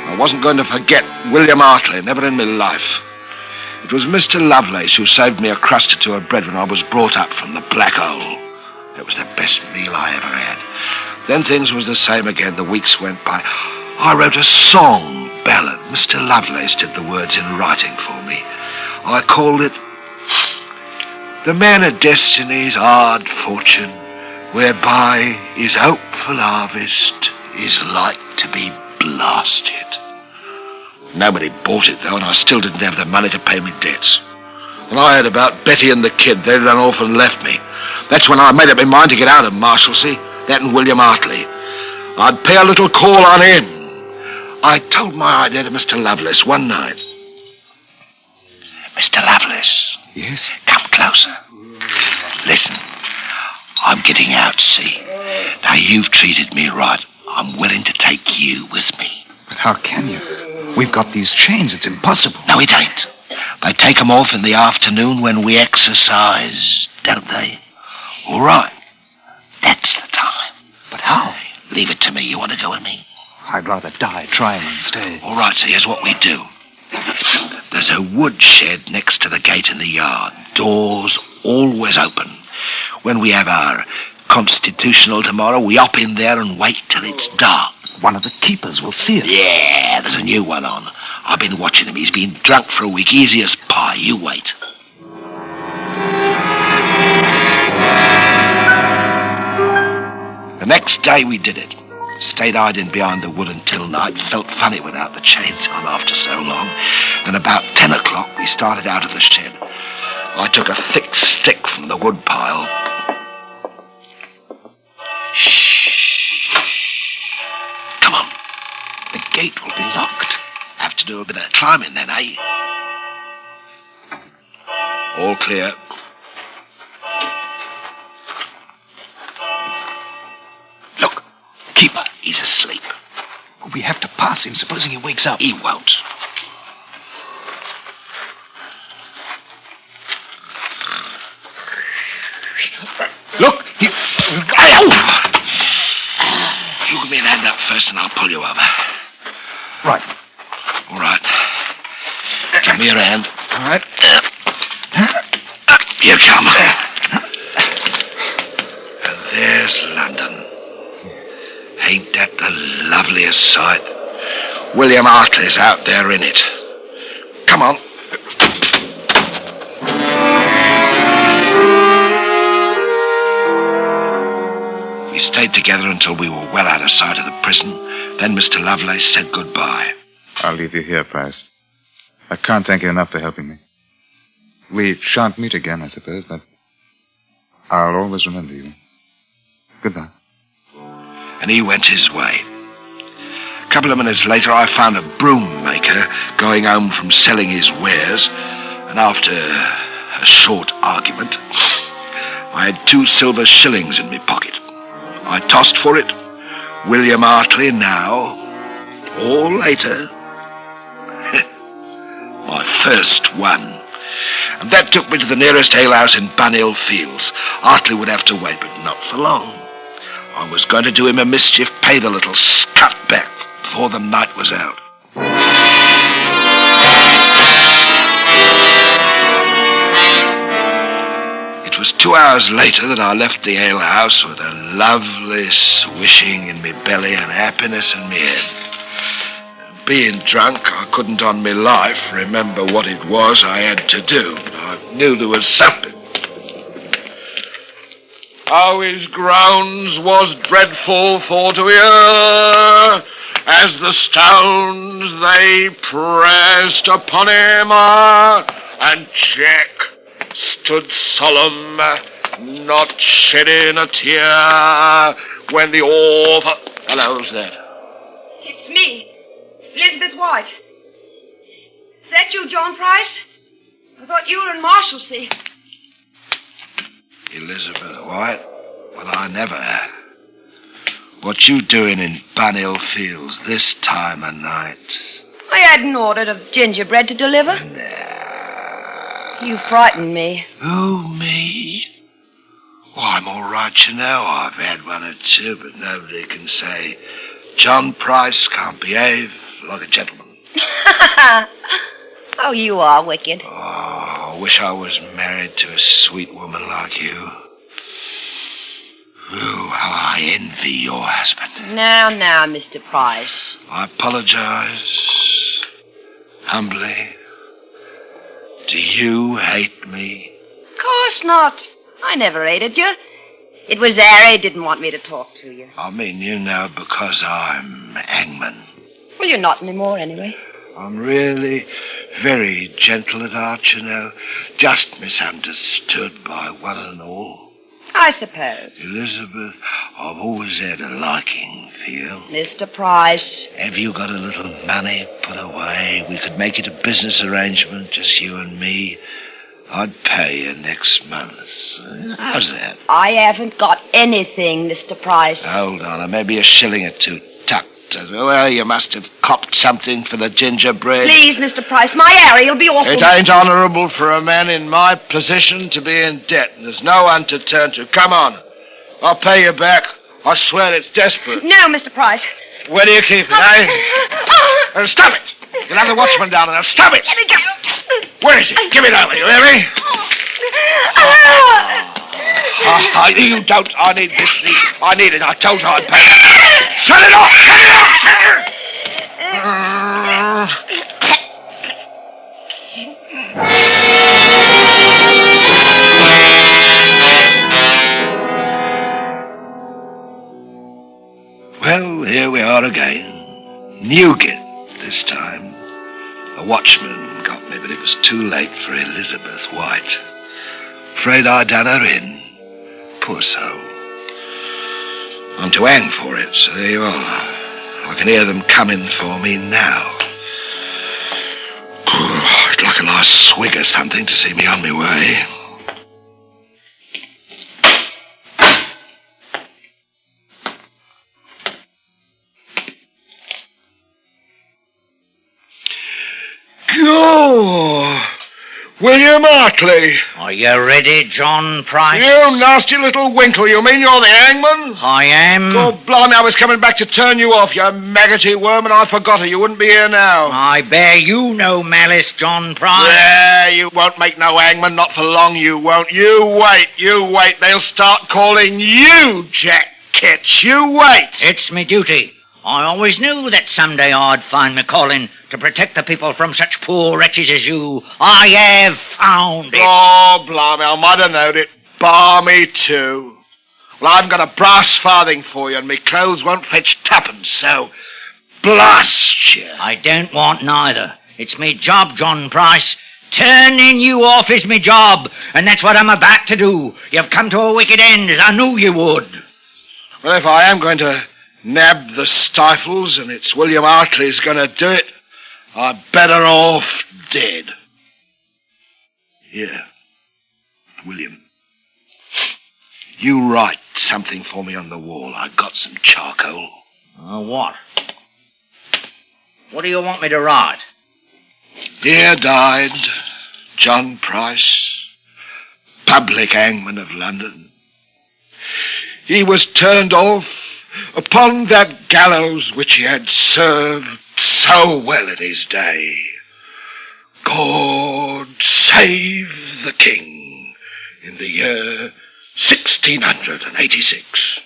I wasn't going to forget William Hartley, never in my life. It was Mr. Lovelace who saved me a crust or two of bread when I was brought up from the black hole. It was the best meal I ever had. Then things was the same again. The weeks went by. I wrote a song ballad. Mr. Lovelace did the words in writing for me. I called it The Man of Destiny's Hard Fortune, whereby his hopeful harvest is like to be blasted. Nobody bought it, though, and I still didn't have the money to pay me debts. When I heard about Betty and the kid, they'd run off and left me. That's when I made up my mind to get out of Marshalsea, that and William Hartley. I'd pay a little call on him. I told my idea to Mr. Lovelace one night. Mr. Lovelace. Yes? Come closer. Listen, I'm getting out, see? Now, you've treated me right. I'm willing to take you with me. But how can you? We've got these chains. It's impossible. No, it ain't. They take 'em off in the afternoon when we exercise, don't they? All right. That's the time. But how? Leave it to me. You want to go with me? I'd rather die trying than stay. All right, so here's what we do. There's a woodshed next to the gate in the yard. Doors always open. When we have our constitutional tomorrow, we hop in there and wait till it's dark. One of the keepers will see it. Yeah, there's a new one on. I've been watching him. He's been drunk for a week. Easy as pie. You wait. The next day we did it. Stayed hiding behind the wood until night. Felt funny without the chains on after so long. Then about 10 o'clock we started out of the shed. I took a thick stick from the wood pile. Come on. The gate will be locked. Have to do a bit of climbing then, eh? All clear. Look, keeper, he's asleep. We have to pass him, supposing he wakes up. He won't. Look, he... pull you over. Right. All right. Give me your hand. All right. Up you come. And there's London. Ain't that the loveliest sight? William Hartley's out there in it. Come on. We stayed together until we were well out of sight of the prison. Then Mr. Lovelace said goodbye. I'll leave you here, Price. I can't thank you enough for helping me. We shan't meet again, I suppose, but I'll always remember you. Goodbye. And he went his way. A couple of minutes later, I found a broom maker going home from selling his wares, and after a short argument, I had 2 silver shillings in my pocket. I tossed for it. William Hartley now, or later. My first won. And that took me to the nearest alehouse in Bunhill Fields. Hartley would have to wait, but not for long. I was going to do him a mischief, pay the little scut back before the night was out. It was 2 hours later that I left the alehouse with a lovely swishing in me belly and happiness in me head. Being drunk, I couldn't on me life remember what it was I had to do. I knew there was something. How his groans was dreadful for to hear, as the stones they pressed upon him, and Jack stood solemn, not shedding a tear, when the awful... Hello, who's that? It's me, Elizabeth White. Is that you, John Price? I thought you were in Marshalsea. Elizabeth White? Well, I never. What you doing in Bunhill Fields this time of night? I had an order of gingerbread to deliver. You frightened me. Who, me? Well, I'm all right, you know. I've had 1 or 2, but nobody can say John Price can't behave like a gentleman. Oh, you are wicked. Oh, I wish I was married to a sweet woman like you. Ooh, how I envy your husband. Now, Mr. Price. I apologize. Humbly. Do you hate me? Of course not. I never hated you. It was Harry didn't want me to talk to you. I mean, you know, because I'm hangman. Well, you're not anymore, anyway. I'm really very gentle at heart, you know. Just misunderstood by one and all. I suppose. Elizabeth, I've always had a liking for you. Mr. Price. Have you got a little money put away? We could make it a business arrangement, just you and me. I'd pay you next month. How's that? I haven't got anything, Mr. Price. Hold on, maybe a shilling or 2 tucked. Well, you must have copped something for the gingerbread. Please, Mr. Price, my Harry will be awful. It ain't honourable for a man in my position to be in debt, and there's no one to turn to. Come on. I'll pay you back. I swear it's desperate. No, Mr. Price. Where do you keep it, eh? Stop it! You'll have the watchman down there. Stop it! Let me go. Where is it? Give it over, you hear me? You don't. I need this. I need it. I told you I'd pay. Shut it off! Shut it off! Shut it! Well, here we are again. Newgate this time. The watchman got me, but it was too late for Elizabeth White. Afraid I done her in. Poor soul. I'm to hang for it, so there you are. I can hear them coming for me now. I'd like a nice swig or something to see me on my way. Go! William Hartley. Are you ready, John Price? You nasty little winkle. You mean you're the hangman? I am. God blimey, I was coming back to turn you off, you maggoty worm, and I forgot it. You wouldn't be here now. I bear you no malice, John Price. Yeah, you won't make no hangman, not for long you won't. You wait. They'll start calling you Jack Ketch. You wait. It's me duty. I always knew that someday I'd find me calling to protect the people from such poor wretches as you. I have found it. Oh, blimey, I might have known it. Bar me too. Well, I've got a brass farthing for you, and me clothes won't fetch tuppence, so blast you. I don't want neither. It's me job, John Price. Turning you off is me job, and that's what I'm about to do. You've come to a wicked end, as I knew you would. Well, if I am going to nab the stifles, and it's William Hartley's going to do it, I'm better off dead. Here, William, you write something for me on the wall. I got some charcoal. What? What do you want me to write? Here died John Price, public hangman of London. He was turned off upon that gallows which he had served so well in his day. God save the King in the year 1686.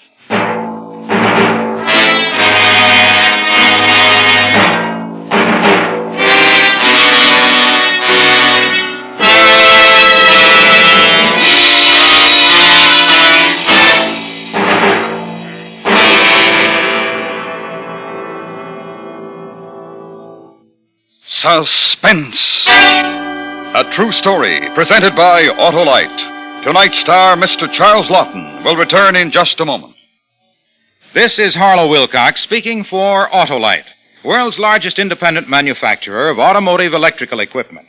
Suspense. A true story presented by Autolite. Tonight's star, Mr. Charles Lawton, will return in just a moment. This is Harlow Wilcox speaking for Autolite, world's largest independent manufacturer of automotive electrical equipment.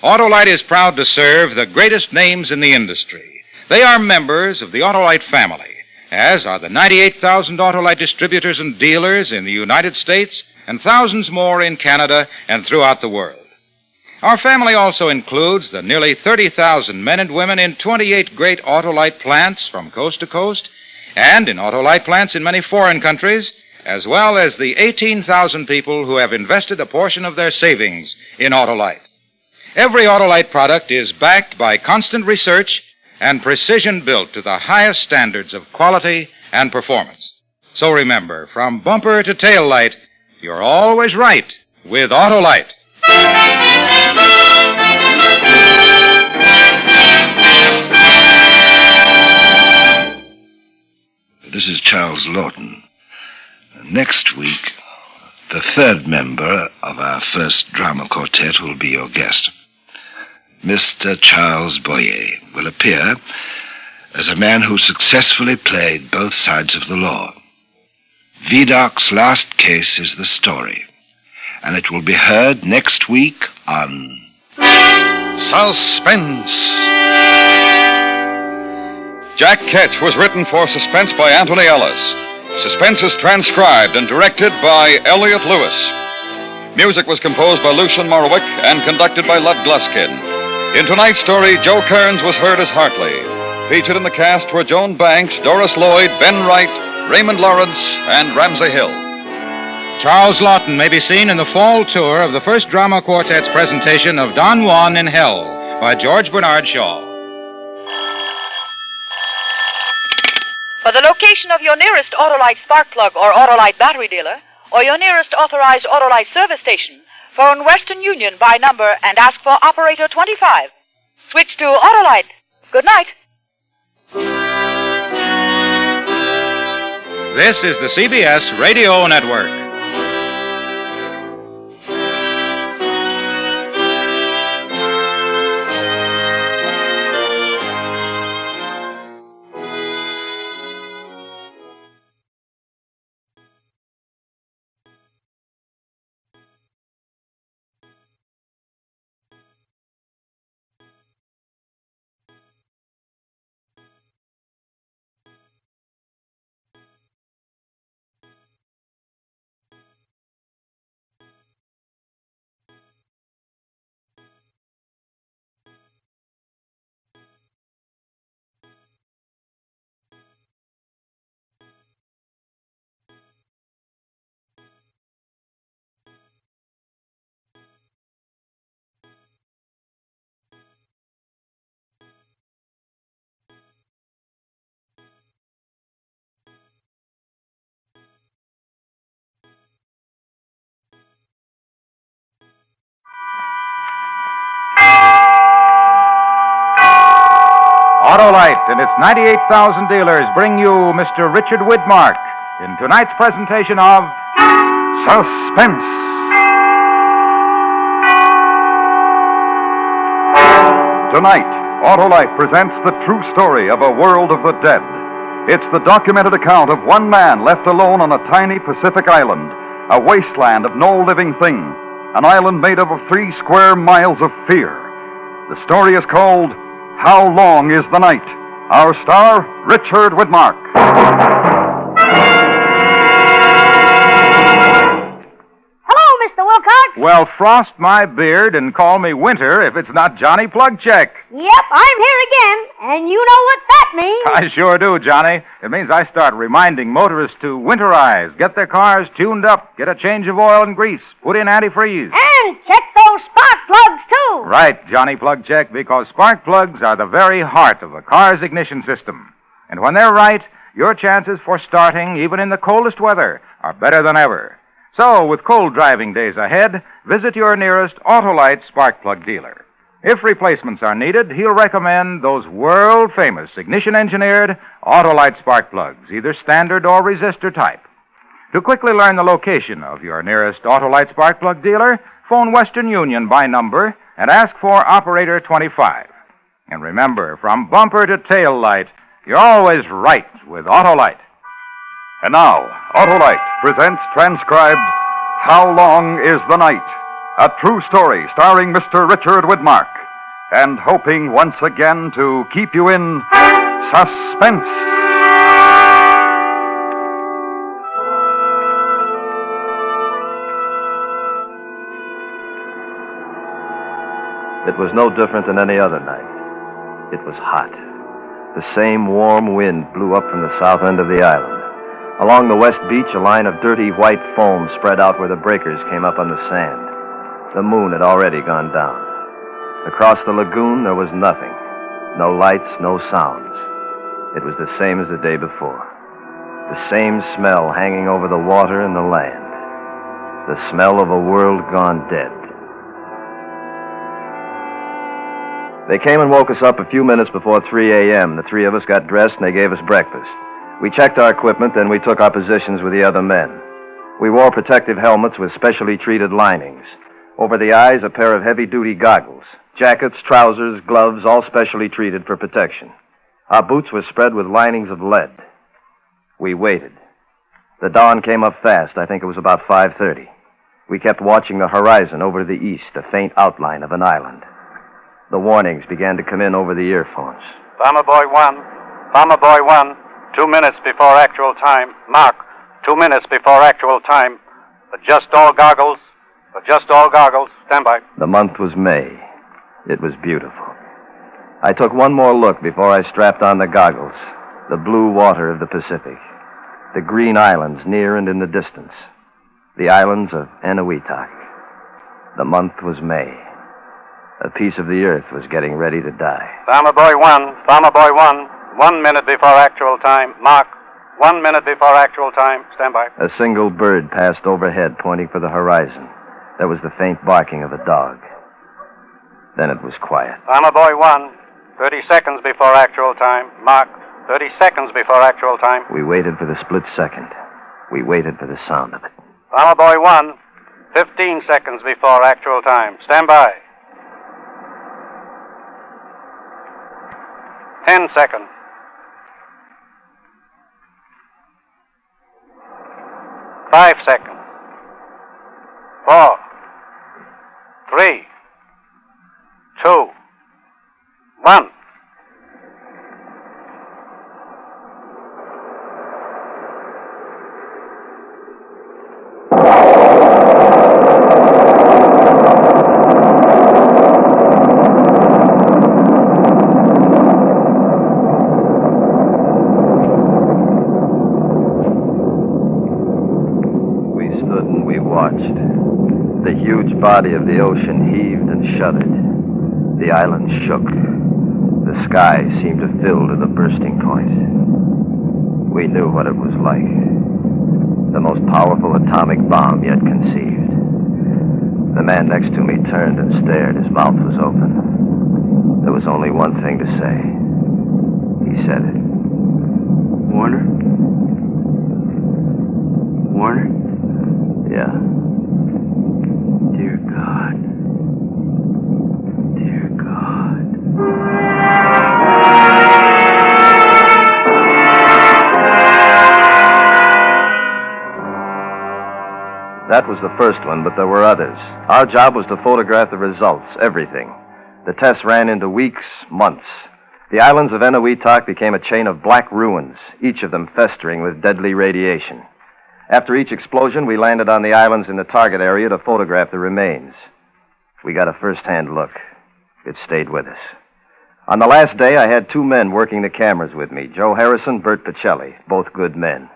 Autolite is proud to serve the greatest names in the industry. They are members of the Autolite family, as are the 98,000 Autolite distributors and dealers in the United States and thousands more in Canada and throughout the world. Our family also includes the nearly 30,000 men and women in 28 great Autolite plants from coast to coast, and in Autolite plants in many foreign countries, as well as the 18,000 people who have invested a portion of their savings in Autolite. Every Autolite product is backed by constant research and precision built to the highest standards of quality and performance. So remember, from bumper to tail light, you're always right with Autolite. This is Charles Lawton. Next week, the third member of our first drama quartet will be your guest. Mr. Charles Boyer will appear as a man who successfully played both sides of the law. Vidocq's last case is the story, and it will be heard next week on Suspense. Jack Ketch was written for Suspense by Anthony Ellis. Suspense is transcribed and directed by Elliot Lewis. Music was composed by Lucian Morowick and conducted by Lud Gluskin. In tonight's story, Joe Kearns was heard as Hartley. Featured in the cast were Joan Banks, Doris Lloyd, Ben Wright, Raymond Lawrence, and Ramsey Hill. Charles Lawton may be seen in the fall tour of the first drama quartet's presentation of Don Juan in Hell by George Bernard Shaw. For the location of your nearest Autolite spark plug or Autolite battery dealer, or your nearest authorized Autolite service station, phone Western Union by number and ask for operator 25. Switch to Autolite. Good night. This is the CBS Radio Network. Autolite and its 98,000 dealers bring you Mr. Richard Widmark in tonight's presentation of Suspense. Tonight, Autolite presents the true story of a world of the dead. It's the documented account of one man left alone on a tiny Pacific island, a wasteland of no living thing, an island made up of 3 square miles of fear. The story is called How Long is the Night? Our star, Richard Widmark. Hello, Mr. Wilcox. Well, frost my beard and call me Winter if it's not Johnny Plugcheck. Yep, I'm here again, and you know what that means. I sure do, Johnny. It means I start reminding motorists to winterize, get their cars tuned up, get a change of oil and grease, put in antifreeze. And check those spark plugs, too. Right, Johnny Plugcheck, because spark plugs are the very heart of a car's ignition system. And when they're right, your chances for starting, even in the coldest weather, are better than ever. So, with cold driving days ahead, visit your nearest Autolite spark plug dealer. If replacements are needed, he'll recommend those world-famous ignition-engineered Autolite spark plugs, either standard or resistor type. To quickly learn the location of your nearest Autolite spark plug dealer, phone Western Union by number and ask for Operator 25. And remember, from bumper to tail light, you're always right with Autolite. And now, Autolite presents transcribed How Long is the Night? A true story starring Mr. Richard Widmark, and hoping once again to keep you in suspense. It was no different than any other night. It was hot. The same warm wind blew up from the south end of the island. Along the west beach, a line of dirty white foam spread out where the breakers came up on the sand. The moon had already gone down. Across the lagoon, there was nothing. No lights, no sounds. It was the same as the day before. The same smell hanging over the water and the land. The smell of a world gone dead. They came and woke us up a few minutes before 3 a.m. The 3 of us got dressed and they gave us breakfast. We checked our equipment, then we took our positions with the other men. We wore protective helmets with specially treated linings. Over the eyes, a pair of heavy-duty goggles. Jackets, trousers, gloves, all specially treated for protection. Our boots were spread with linings of lead. We waited. The dawn came up fast. I think it was about 5:30. We kept watching the horizon over to the east, a faint outline of an island. The warnings began to come in over the earphones. Bomber Boy 1, Bomber Boy 1, 2 minutes before actual time. Mark, 2 minutes before actual time. Adjust all goggles. Adjust all goggles. Stand by. The month was May. It was beautiful. I took one more look before I strapped on the goggles. The blue water of the Pacific. The green islands near and in the distance. The islands of Enewetak. The month was May. A piece of the earth was getting ready to die. Bomber Boy 1, Bomber Boy 1, 1 minute before actual time. Mark, 1 minute before actual time. Stand by. A single bird passed overhead, pointing for the horizon. There was the faint barking of a dog. Then it was quiet. Bomber Boy 1, 30 seconds before actual time. Mark, 30 seconds before actual time. We waited for the split second. We waited for the sound of it. Bomber Boy 1, 15 seconds before actual time. Stand by. 10 seconds. 5 seconds. 4, 3, 2, 1. The body of the ocean heaved and shuddered. The island shook. The sky seemed to fill to the bursting point. We knew what it was like. The most powerful atomic bomb yet conceived. The man next to me turned and stared. His mouth was open. There was only one thing to say. He said it. Warner? Warner? Yeah. Dear God. Dear God. That was the first one, but there were others. Our job was to photograph the results, everything. The tests ran into weeks, months. The islands of Eniwetok became a chain of black ruins, each of them festering with deadly radiation. After each explosion, we landed on the islands in the target area to photograph the remains. We got a first-hand look. It stayed with us. On the last day, I had 2 men working the cameras with me, Joe Harrison, Bert Pacelli, both good men.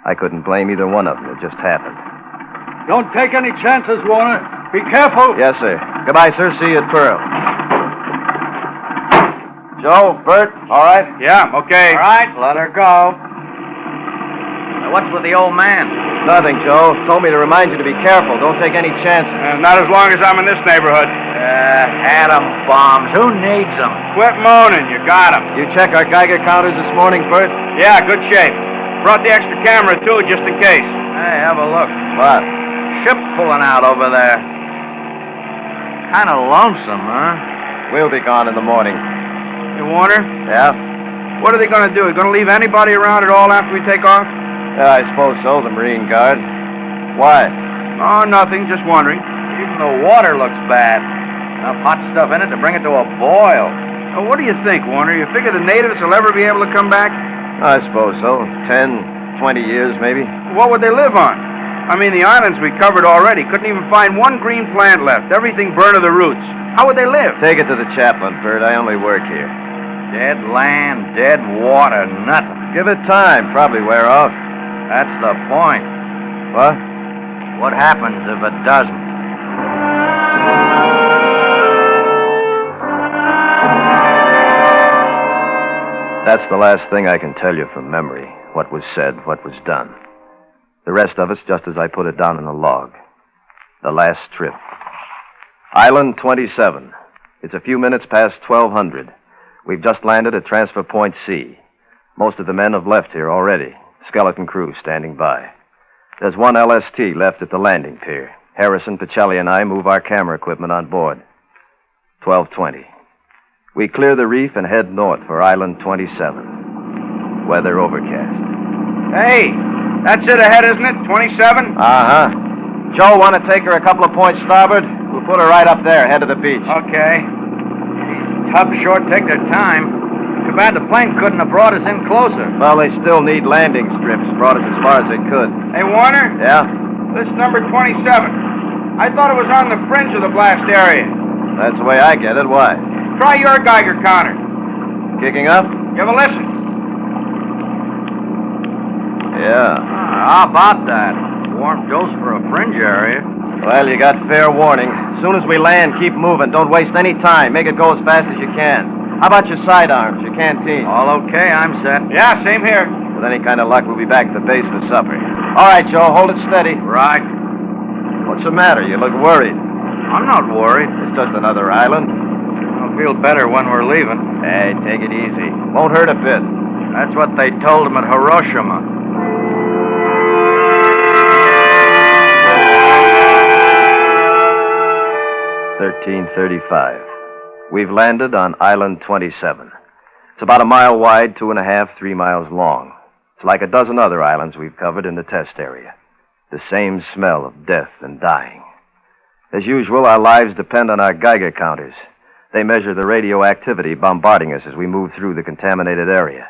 I couldn't blame either one of them. It just happened. Don't take any chances, Warner. Be careful. Yes, sir. Goodbye, sir. See you at Pearl. Joe, Bert, all right? Yeah, okay. All right, let her go. Now, what's with the old man? Nothing, Joe. Told me to remind you to be careful. Don't take any chances. Not as long as I'm in this neighborhood. Atom bombs. Who needs them? Quit moaning. You got 'em. You check our Geiger counters this morning, Bert? Yeah, good shape. Brought the extra camera, too, just in case. Hey, have a look. What? Ship pulling out over there. Kind of lonesome, huh? We'll be gone in the morning. Hey, Warner? Yeah? What are they going to do? Are they going to leave anybody around at all after we take off? Yeah, I suppose so, the Marine Guard. Why? Oh, nothing. Just wondering. Even the water looks bad. Enough hot stuff in it to bring it to a boil. Oh, what do you think, Warner? You figure the natives will ever be able to come back? I suppose so. 10, 20 years, maybe. What would they live on? I mean, the islands we covered already. Couldn't even find one green plant left. Everything burned to the roots. How would they live? Take it to the chaplain, Bert. I only work here. Dead land, dead water, nothing. Give it time. Probably wear off. That's the point. What? What happens if it doesn't? That's the last thing I can tell you from memory. What was said, what was done. The rest of it's just as I put it down in the log. The last trip. Island 27. It's a few minutes past 1200. We've just landed at Transfer Point C. Most of the men have left here already. Skeleton crew standing by. There's one LST left at the landing pier. Harrison, Pacelli, and I move our camera equipment on board. 12:20. We clear the reef and head north for Island 27. Weather overcast. Hey, that's it ahead, isn't it? 27? Uh-huh. Joe, want to take her a couple of points starboard? We'll put her right up there, head of the beach. Okay. These tubs sure take their time. Too bad the plane couldn't have brought us in closer. Well, they still need landing strips. Brought us as far as they could. Hey, Warner? Yeah? This number 27. I thought it was on the fringe of the blast area. That's the way I get it. Why? Try your Geiger counter. Kicking up? Give a listen. Yeah. How about that? Warm dose for a fringe area. Well, you got fair warning. As soon as we land, keep moving. Don't waste any time. Make it go as fast as you can. How about your sidearms, your canteen? All okay, I'm set. Yeah, same here. With any kind of luck, we'll be back at the base for supper. All right, Joe, hold it steady. Right. What's the matter? You look worried. I'm not worried. It's just another island. I'll feel better when we're leaving. Hey, take it easy. Won't hurt a bit. That's what they told him at Hiroshima. $13.35. We've landed on Island 27. It's about a mile wide, 2.5, 3 miles long. It's like a dozen other islands we've covered in the test area. The same smell of death and dying. As usual, our lives depend on our Geiger counters. They measure the radioactivity bombarding us as we move through the contaminated area.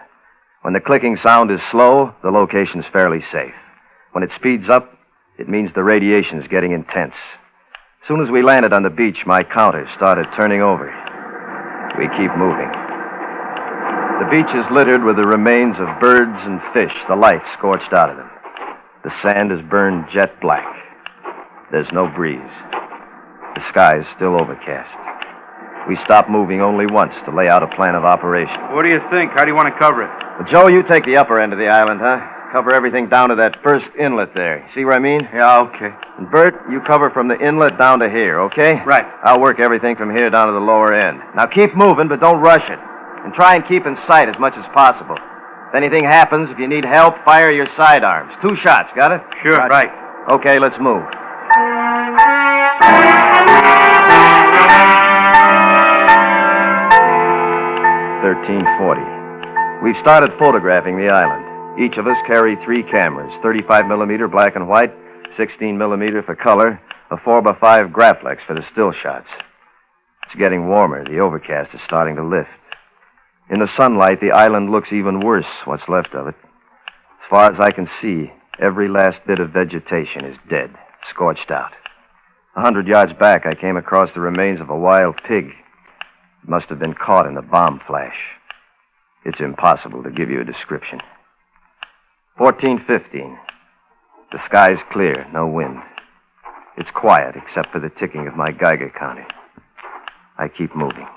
When the clicking sound is slow, the location's fairly safe. When it speeds up, it means the radiation's getting intense. As soon as we landed on the beach, my counter started turning over. We keep moving. The beach is littered with the remains of birds and fish, the life scorched out of them. The sand is burned jet black. There's no breeze. The sky is still overcast. We stop moving only once to lay out a plan of operation. What do you think? How do you want to cover it? Well, Joe, you take the upper end of the island, huh? Cover everything down to that first inlet there. See what I mean? Yeah, okay. And Bert, you cover from the inlet down to here, okay? Right. I'll work everything from here down to the lower end. Now keep moving, but don't rush it. And try and keep in sight as much as possible. If anything happens, if you need help, fire your sidearms. 2 shots, got it? Sure, right. Okay, let's move. $13.40. We've started photographing the island. Each of us carry 3 cameras, 35 millimeter black and white, 16 millimeter for color, a 4x5 Graflex for the still shots. It's getting warmer. The overcast is starting to lift. In the sunlight, the island looks even worse, what's left of it. As far as I can see, every last bit of vegetation is dead, scorched out. 100 yards back, I came across the remains of a wild pig. It must have been caught in the bomb flash. It's impossible to give you a description. 14:15. The sky's clear, no wind. It's quiet except for the ticking of my Geiger counter. I keep moving.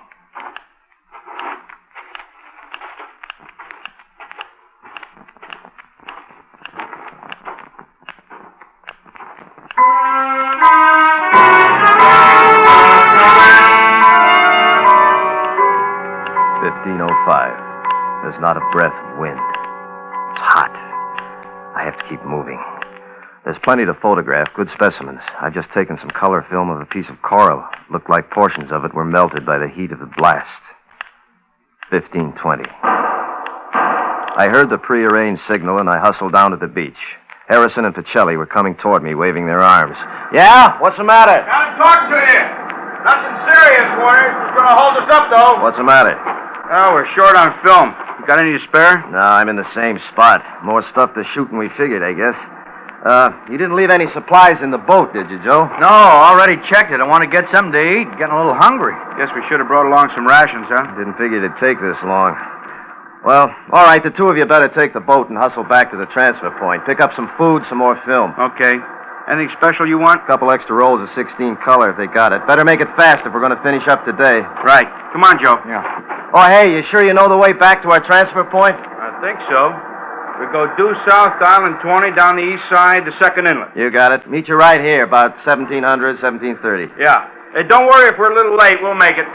There's not a breath of wind. It's hot. I have to keep moving. There's plenty to photograph, good specimens. I've just taken some color film of a piece of coral. Looked like portions of it were melted by the heat of the blast. 15:20. I heard the prearranged signal and I hustled down to the beach. Harrison and Pacelli were coming toward me, waving their arms. Yeah? What's the matter? I'm talking to you. Nothing serious, Warner. It's going to hold us up, though. What's the matter? Oh, we're short on film. You got any to spare? No, I'm in the same spot. More stuff to shoot than we figured, I guess. You didn't leave any supplies in the boat, did you, Joe? No, already checked it. I want to get something to eat. Getting a little hungry. Guess we should have brought along some rations, huh? Didn't figure it'd take this long. Well, all right, the 2 of you better take the boat and hustle back to the transfer point. Pick up some food, some more film. Okay. Anything special you want? A couple extra rolls of 16 color if they got it. Better make it fast if we're going to finish up today. Right. Come on, Joe. Yeah. Oh, hey, you sure you know the way back to our transfer point? I think so. We go due south to Island 20, down the east side, the second inlet. You got it. Meet you right here, about 1700, 1730. Yeah. Hey, don't worry if we're a little late. We'll make it.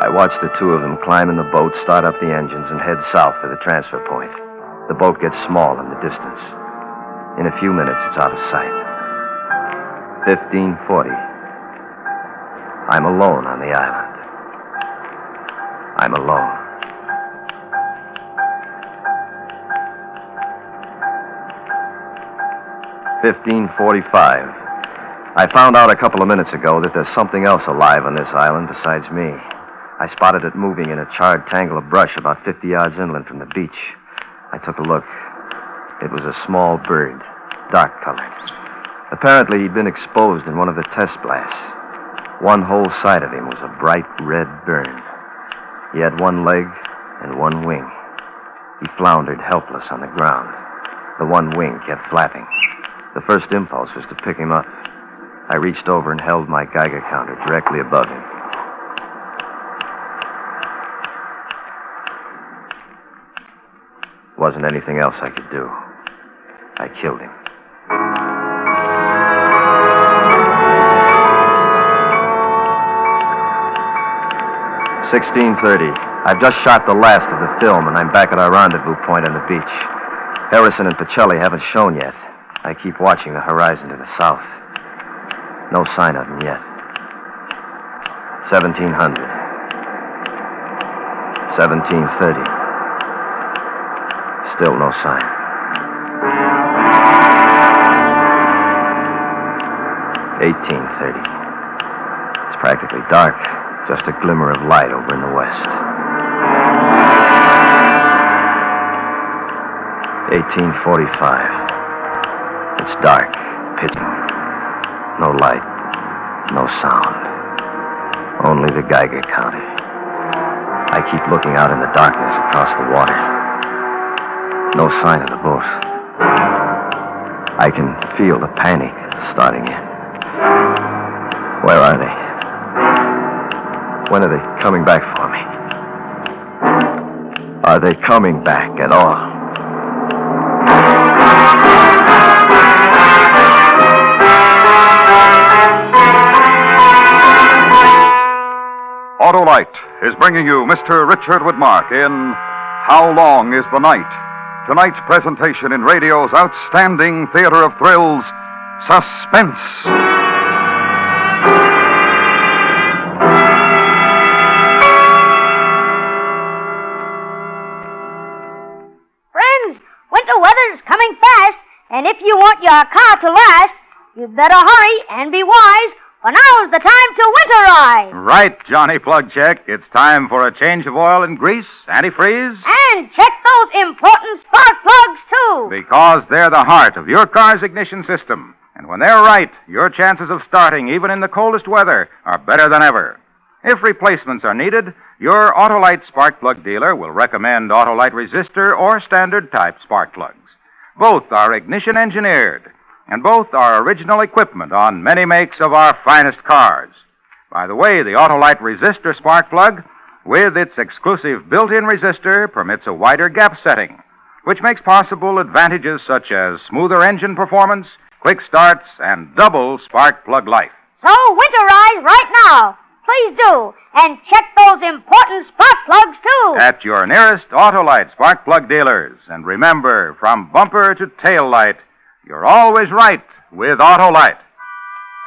I watched the 2 of them climb in the boat, start up the engines, and head south for the transfer point. The boat gets small in the distance. In a few minutes, it's out of sight. 15:40. I'm alone on the island. I'm alone. $15:45. I found out a couple of minutes ago that there's something else alive on this island besides me. I spotted it moving in a charred tangle of brush about 50 yards inland from the beach. I took a look. It was a small bird, dark colored. Apparently, he'd been exposed in one of the test blasts. One whole side of him was a bright red burn. He had 1 leg and 1 wing. He floundered helpless on the ground. The 1 wing kept flapping. The first impulse was to pick him up. I reached over and held my Geiger counter directly above him. Wasn't anything else I could do. I killed him. $16:30. I've just shot the last of the film, and I'm back at our rendezvous point on the beach. Harrison and Pacelli haven't shown yet. I keep watching the horizon to the south. No sign of them yet. 1700. 17:30. Still no sign. 18:30. It's practically dark. Just a glimmer of light over in the west. 18:45. It's dark, pitch. No light, no sound. Only the Geiger counter. I keep looking out in the darkness across the water. No sign of the boat. I can feel the panic starting in. Where are they? When are they coming back for me? Are they coming back at all? Autolite is bringing you Mr. Richard Woodmark in How Long is the Night? Tonight's presentation in radio's outstanding theater of thrills, Suspense. Friends, winter weather's coming fast, and if you want your car to last, you'd better hurry and be wise, for now's the time to winterize. Right, Johnny Plugcheck. It's time for a change of oil and grease, antifreeze. And check those important spark plugs, too. Because they're the heart of your car's ignition system. And when they're right, your chances of starting, even in the coldest weather, are better than ever. If replacements are needed, your Autolite spark plug dealer will recommend Autolite resistor or standard type spark plugs. Both are ignition engineered, and both are original equipment on many makes of our finest cars. By the way, the Autolite resistor spark plug, with its exclusive built-in resistor, permits a wider gap setting, which makes possible advantages such as smoother engine performance, quick starts, and double spark plug life. So winterize right now. Please do. And check those important spark plugs, too. At your nearest Autolite spark plug dealers. And remember, from bumper to tail light, you're always right with Autolite.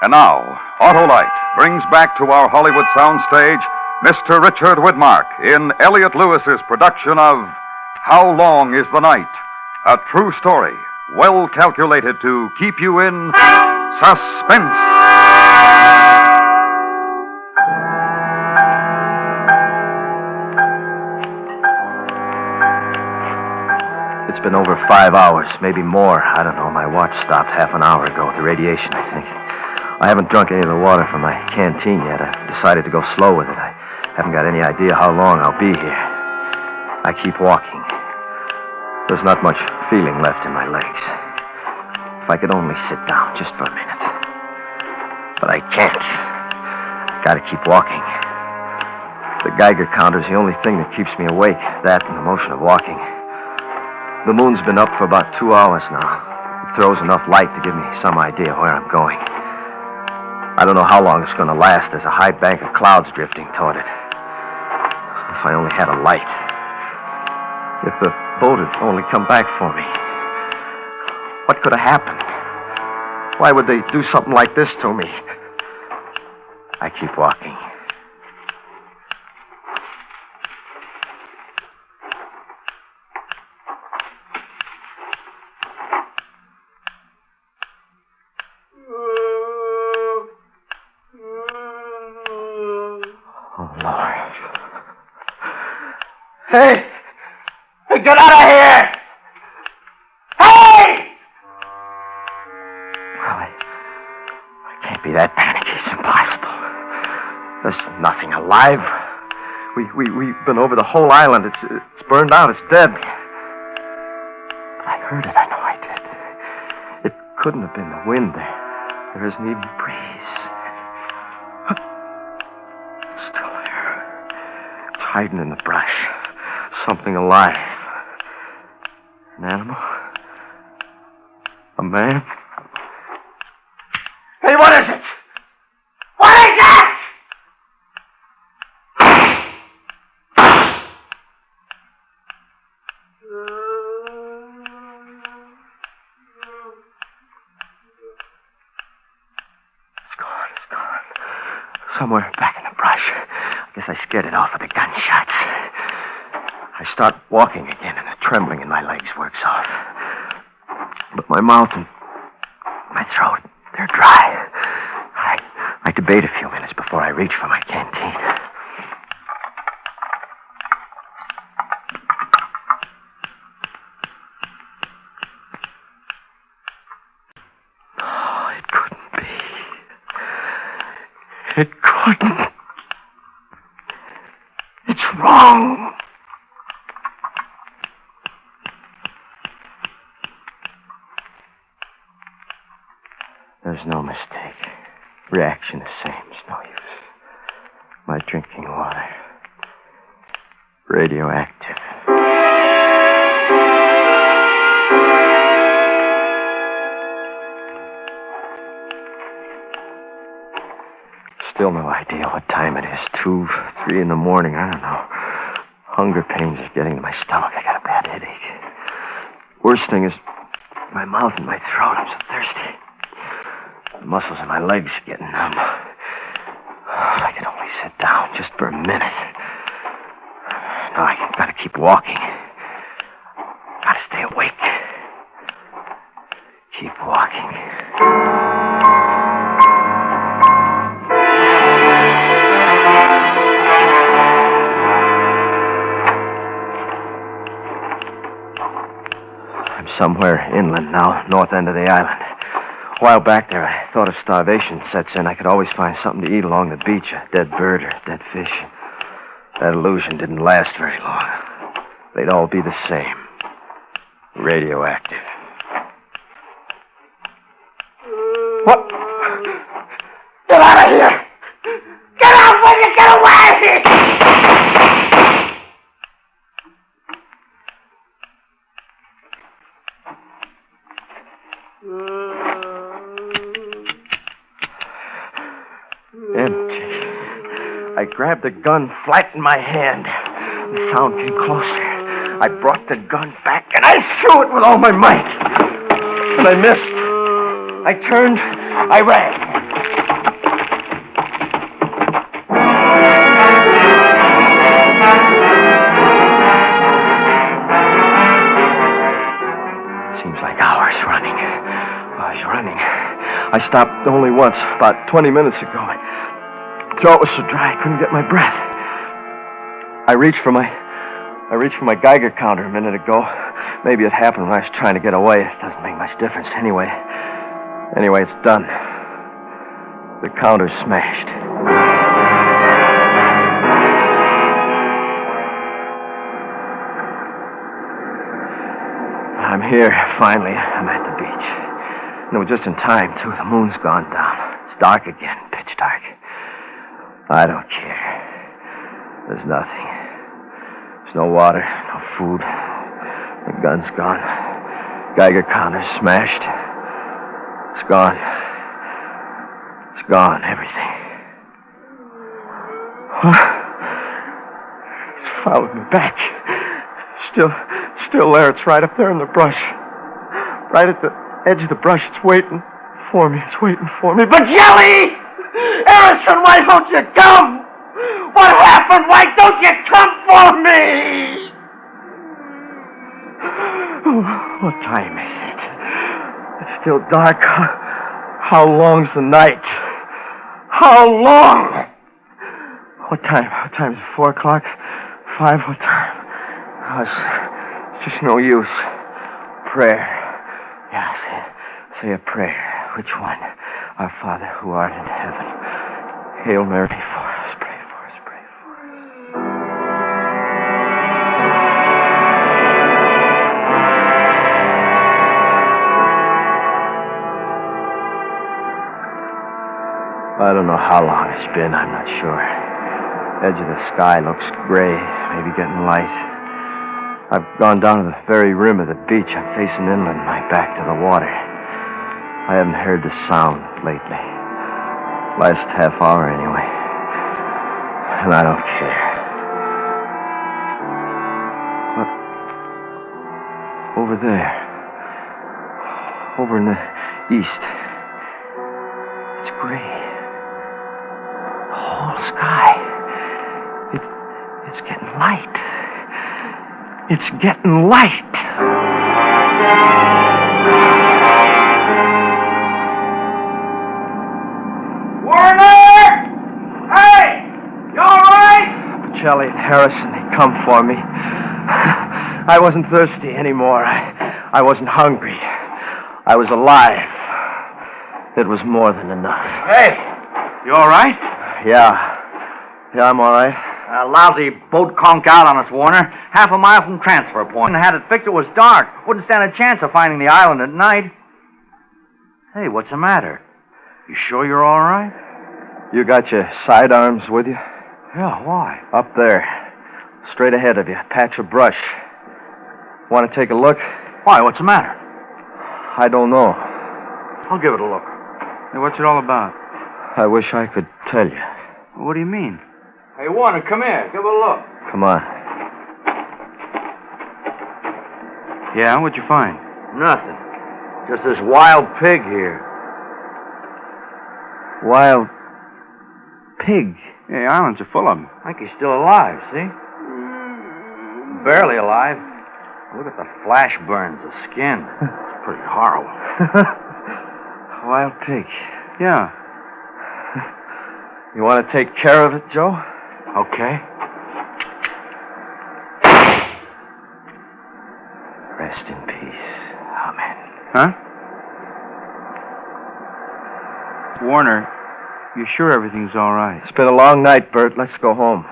And now, Autolite brings back to our Hollywood soundstage Mr. Richard Woodmark in Elliot Lewis's production of How Long is the Night? A true story, well calculated to keep you in suspense. It's been over 5 hours, maybe more. I don't know. My watch stopped half an hour ago with the radiation, I think. I haven't drunk any of the water from my canteen yet. I decided to go slow with it. I haven't got any idea how long I'll be here. I keep walking. There's not much feeling left in my legs. If I could only sit down just for a minute. But I can't. Gotta keep walking. The Geiger counter's the only thing that keeps me awake. That and the motion of walking. The moon's been up for about 2 hours now. It throws enough light to give me some idea where I'm going. I don't know how long it's going to last. There's a high bank of clouds drifting toward it. If I only had a light. If the boat had only come back for me. What could have happened? Why would they do something like this to me? I keep walking. Hey! Hey, get out of here! Hey! Well, I can't be that panicky. It's impossible. There's nothing alive. We've been over the whole island. It's burned out. It's dead. But I heard it. I know I did. It couldn't have been the wind. There isn't even a breeze. It's still there. It's hiding in the brush. Something alive. An animal? A man? Hey, what is it? What is it? It's gone. Somewhere back in the brush. I guess I scared it off with the gunshots. I start walking again, and the trembling in my legs works off. But my mouth and my throat, they're dry. I debate a few minutes before I reach for my canteen. No, it couldn't be. It couldn't. It's wrong. There's no mistake. Reaction the same. It's no use. My drinking water. Radioactive. Still no idea what time it is. 2, 3 in the morning. I don't know. Hunger pains are getting to my stomach. I got a bad headache. Worst thing is my mouth and my throat. I'm so thirsty. The muscles in my legs are getting numb. If I could only sit down just for a minute. No, I gotta keep walking. Gotta stay awake. Keep walking. I'm somewhere inland now, north end of the island. A while back there, I thought if starvation sets in, I could always find something to eat along the beach, a dead bird or a dead fish. That illusion didn't last very long. They'd all be the same. Radioactive. What? Get out of here! Get out when you get away! Empty. I grabbed the gun flat in my hand. The sound came closer. I brought the gun back and I threw it with all my might. And I missed. I turned. I ran. It seems like hours running. I was running. I stopped only once, about 20 minutes ago. My throat was so dry I couldn't get my breath. I reached for my Geiger counter a minute ago. Maybe it happened when I was trying to get away. It doesn't make much difference. Anyway, it's done. The counter's smashed. I'm here, finally. I'm at the beach. And it was just in time, too. The moon's gone down. It's dark again, pitch dark. I don't care. There's nothing. There's no water, no food. The gun's gone. Geiger counter's smashed. It's gone. It's gone, everything. It's followed me back. Still there. It's right up there in the brush. Right at the edge of the brush. It's waiting for me. It's waiting for me. But Jelly! Harrison, why don't you come? What happened? Why don't you come for me? What time is it? It's still dark. How long's the night? How long? What time? What time is it? 4 o'clock? 5? What time? Oh, it's just no use. Prayer. Yeah, say a prayer. Which one? Our Father who art in heaven. Hail Mary, pray for us, pray for us, pray for us. I don't know how long it's been, I'm not sure. Edge of the sky looks gray, maybe getting light. I've gone down to the very rim of the beach. I'm facing inland, my back to the water. I haven't heard the sound lately. Last half hour, anyway. And I don't care. But over there, over in the east, it's gray. The whole sky. It's getting light. It's getting light. Shelley and Harrison, they come for me. I wasn't thirsty anymore. I wasn't hungry. I was alive. It was more than enough. Hey, you all right? Yeah, I'm all right. A lousy boat conked out on us, Warner. Half a mile from transfer point. And had it fixed, it was dark. Wouldn't stand a chance of finding the island at night. Hey, what's the matter? You sure you're all right? You got your sidearms with you? Yeah, why? Up there. Straight ahead of you. Patch of brush. Want to take a look? Why? What's the matter? I don't know. I'll give it a look. Hey, what's it all about? I wish I could tell you. What do you mean? Hey, Warner, come here. Give a look. Come on. Yeah, what'd you find? Nothing. Just this wild pig here. Wild pig? Yeah, the islands are full of them. I think he's still alive, see? Barely alive. Look at the flash burns, the skin. It's pretty horrible. Wild pig. Yeah. You want to take care of it, Joe? Okay. Rest in peace. Amen. Huh? Warner, you sure everything's all right? It's been a long night, Bert. Let's go home.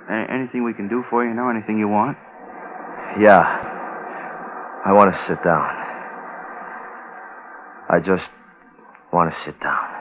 Anything we can do for you now? Anything you want? Yeah. I want to sit down. I just want to sit down.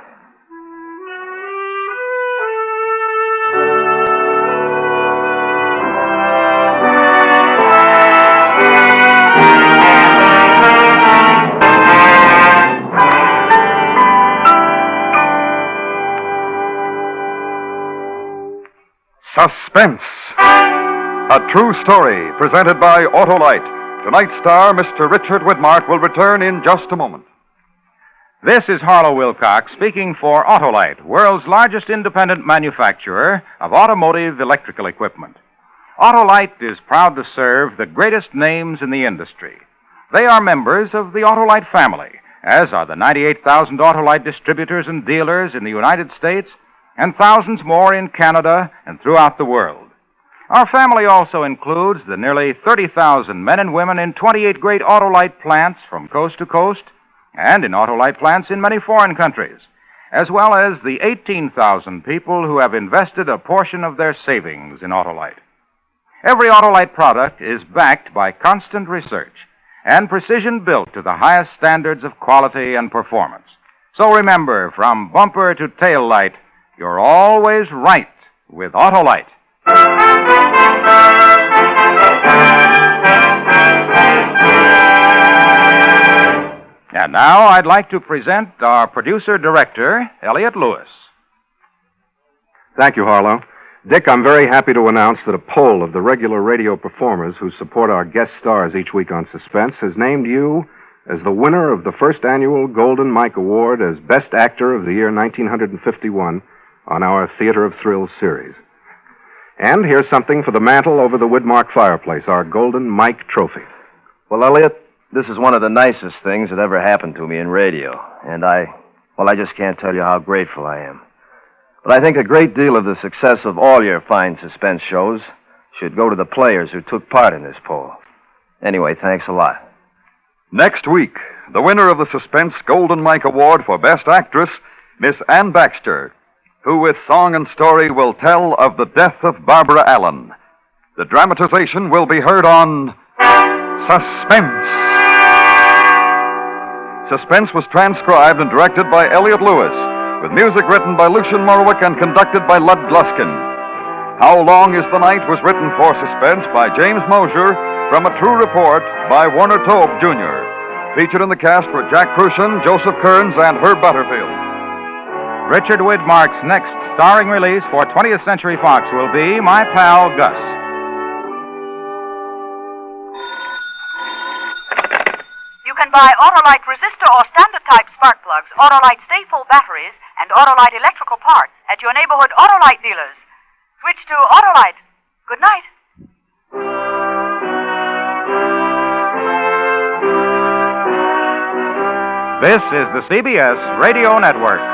Suspense. A true story presented by Autolite. Tonight's star, Mr. Richard Widmark, will return in just a moment. This is Harlow Wilcox speaking for Autolite, world's largest independent manufacturer of automotive electrical equipment. Autolite is proud to serve the greatest names in the industry. They are members of the Autolite family, as are the 98,000 Autolite distributors and dealers in the United States and thousands more in Canada and throughout the world. Our family also includes the nearly 30,000 men and women in 28 great Autolite plants from coast to coast and in Autolite plants in many foreign countries, as well as the 18,000 people who have invested a portion of their savings in Autolite. Every Autolite product is backed by constant research and precision built to the highest standards of quality and performance. So remember, from bumper to tail light, you're always right with Autolite. And now I'd like to present our producer-director, Elliot Lewis. Thank you, Harlow. Dick, I'm very happy to announce that a poll of the regular radio performers who support our guest stars each week on Suspense has named you as the winner of the first annual Golden Mike Award as Best Actor of the year 1951 on our Theater of Thrills series. And here's something for the mantel over the Widmark fireplace, our Golden Mike trophy. Well, Elliot, this is one of the nicest things that ever happened to me in radio. And I just can't tell you how grateful I am. But I think a great deal of the success of all your fine suspense shows should go to the players who took part in this poll. Anyway, thanks a lot. Next week, the winner of the Suspense Golden Mike Award for Best Actress, Miss Ann Baxter, who with song and story will tell of the death of Barbara Allen. The dramatization will be heard on Suspense. Suspense was transcribed and directed by Elliot Lewis, with music written by Lucian Morwick and conducted by Lud Gluskin. How Long is the Night was written for Suspense by James Mosier from A True Report by Warner Tobe, Jr. Featured in the cast were Jack Crucian, Joseph Kearns, and Herb Butterfield. Richard Widmark's next starring release for 20th Century Fox will be My Pal Gus. You can buy Autolite resistor or standard type spark plugs, Autolite stay-full batteries, and Autolite electrical parts at your neighborhood Autolite dealers. Switch to Autolite. Good night. This is the CBS Radio Network.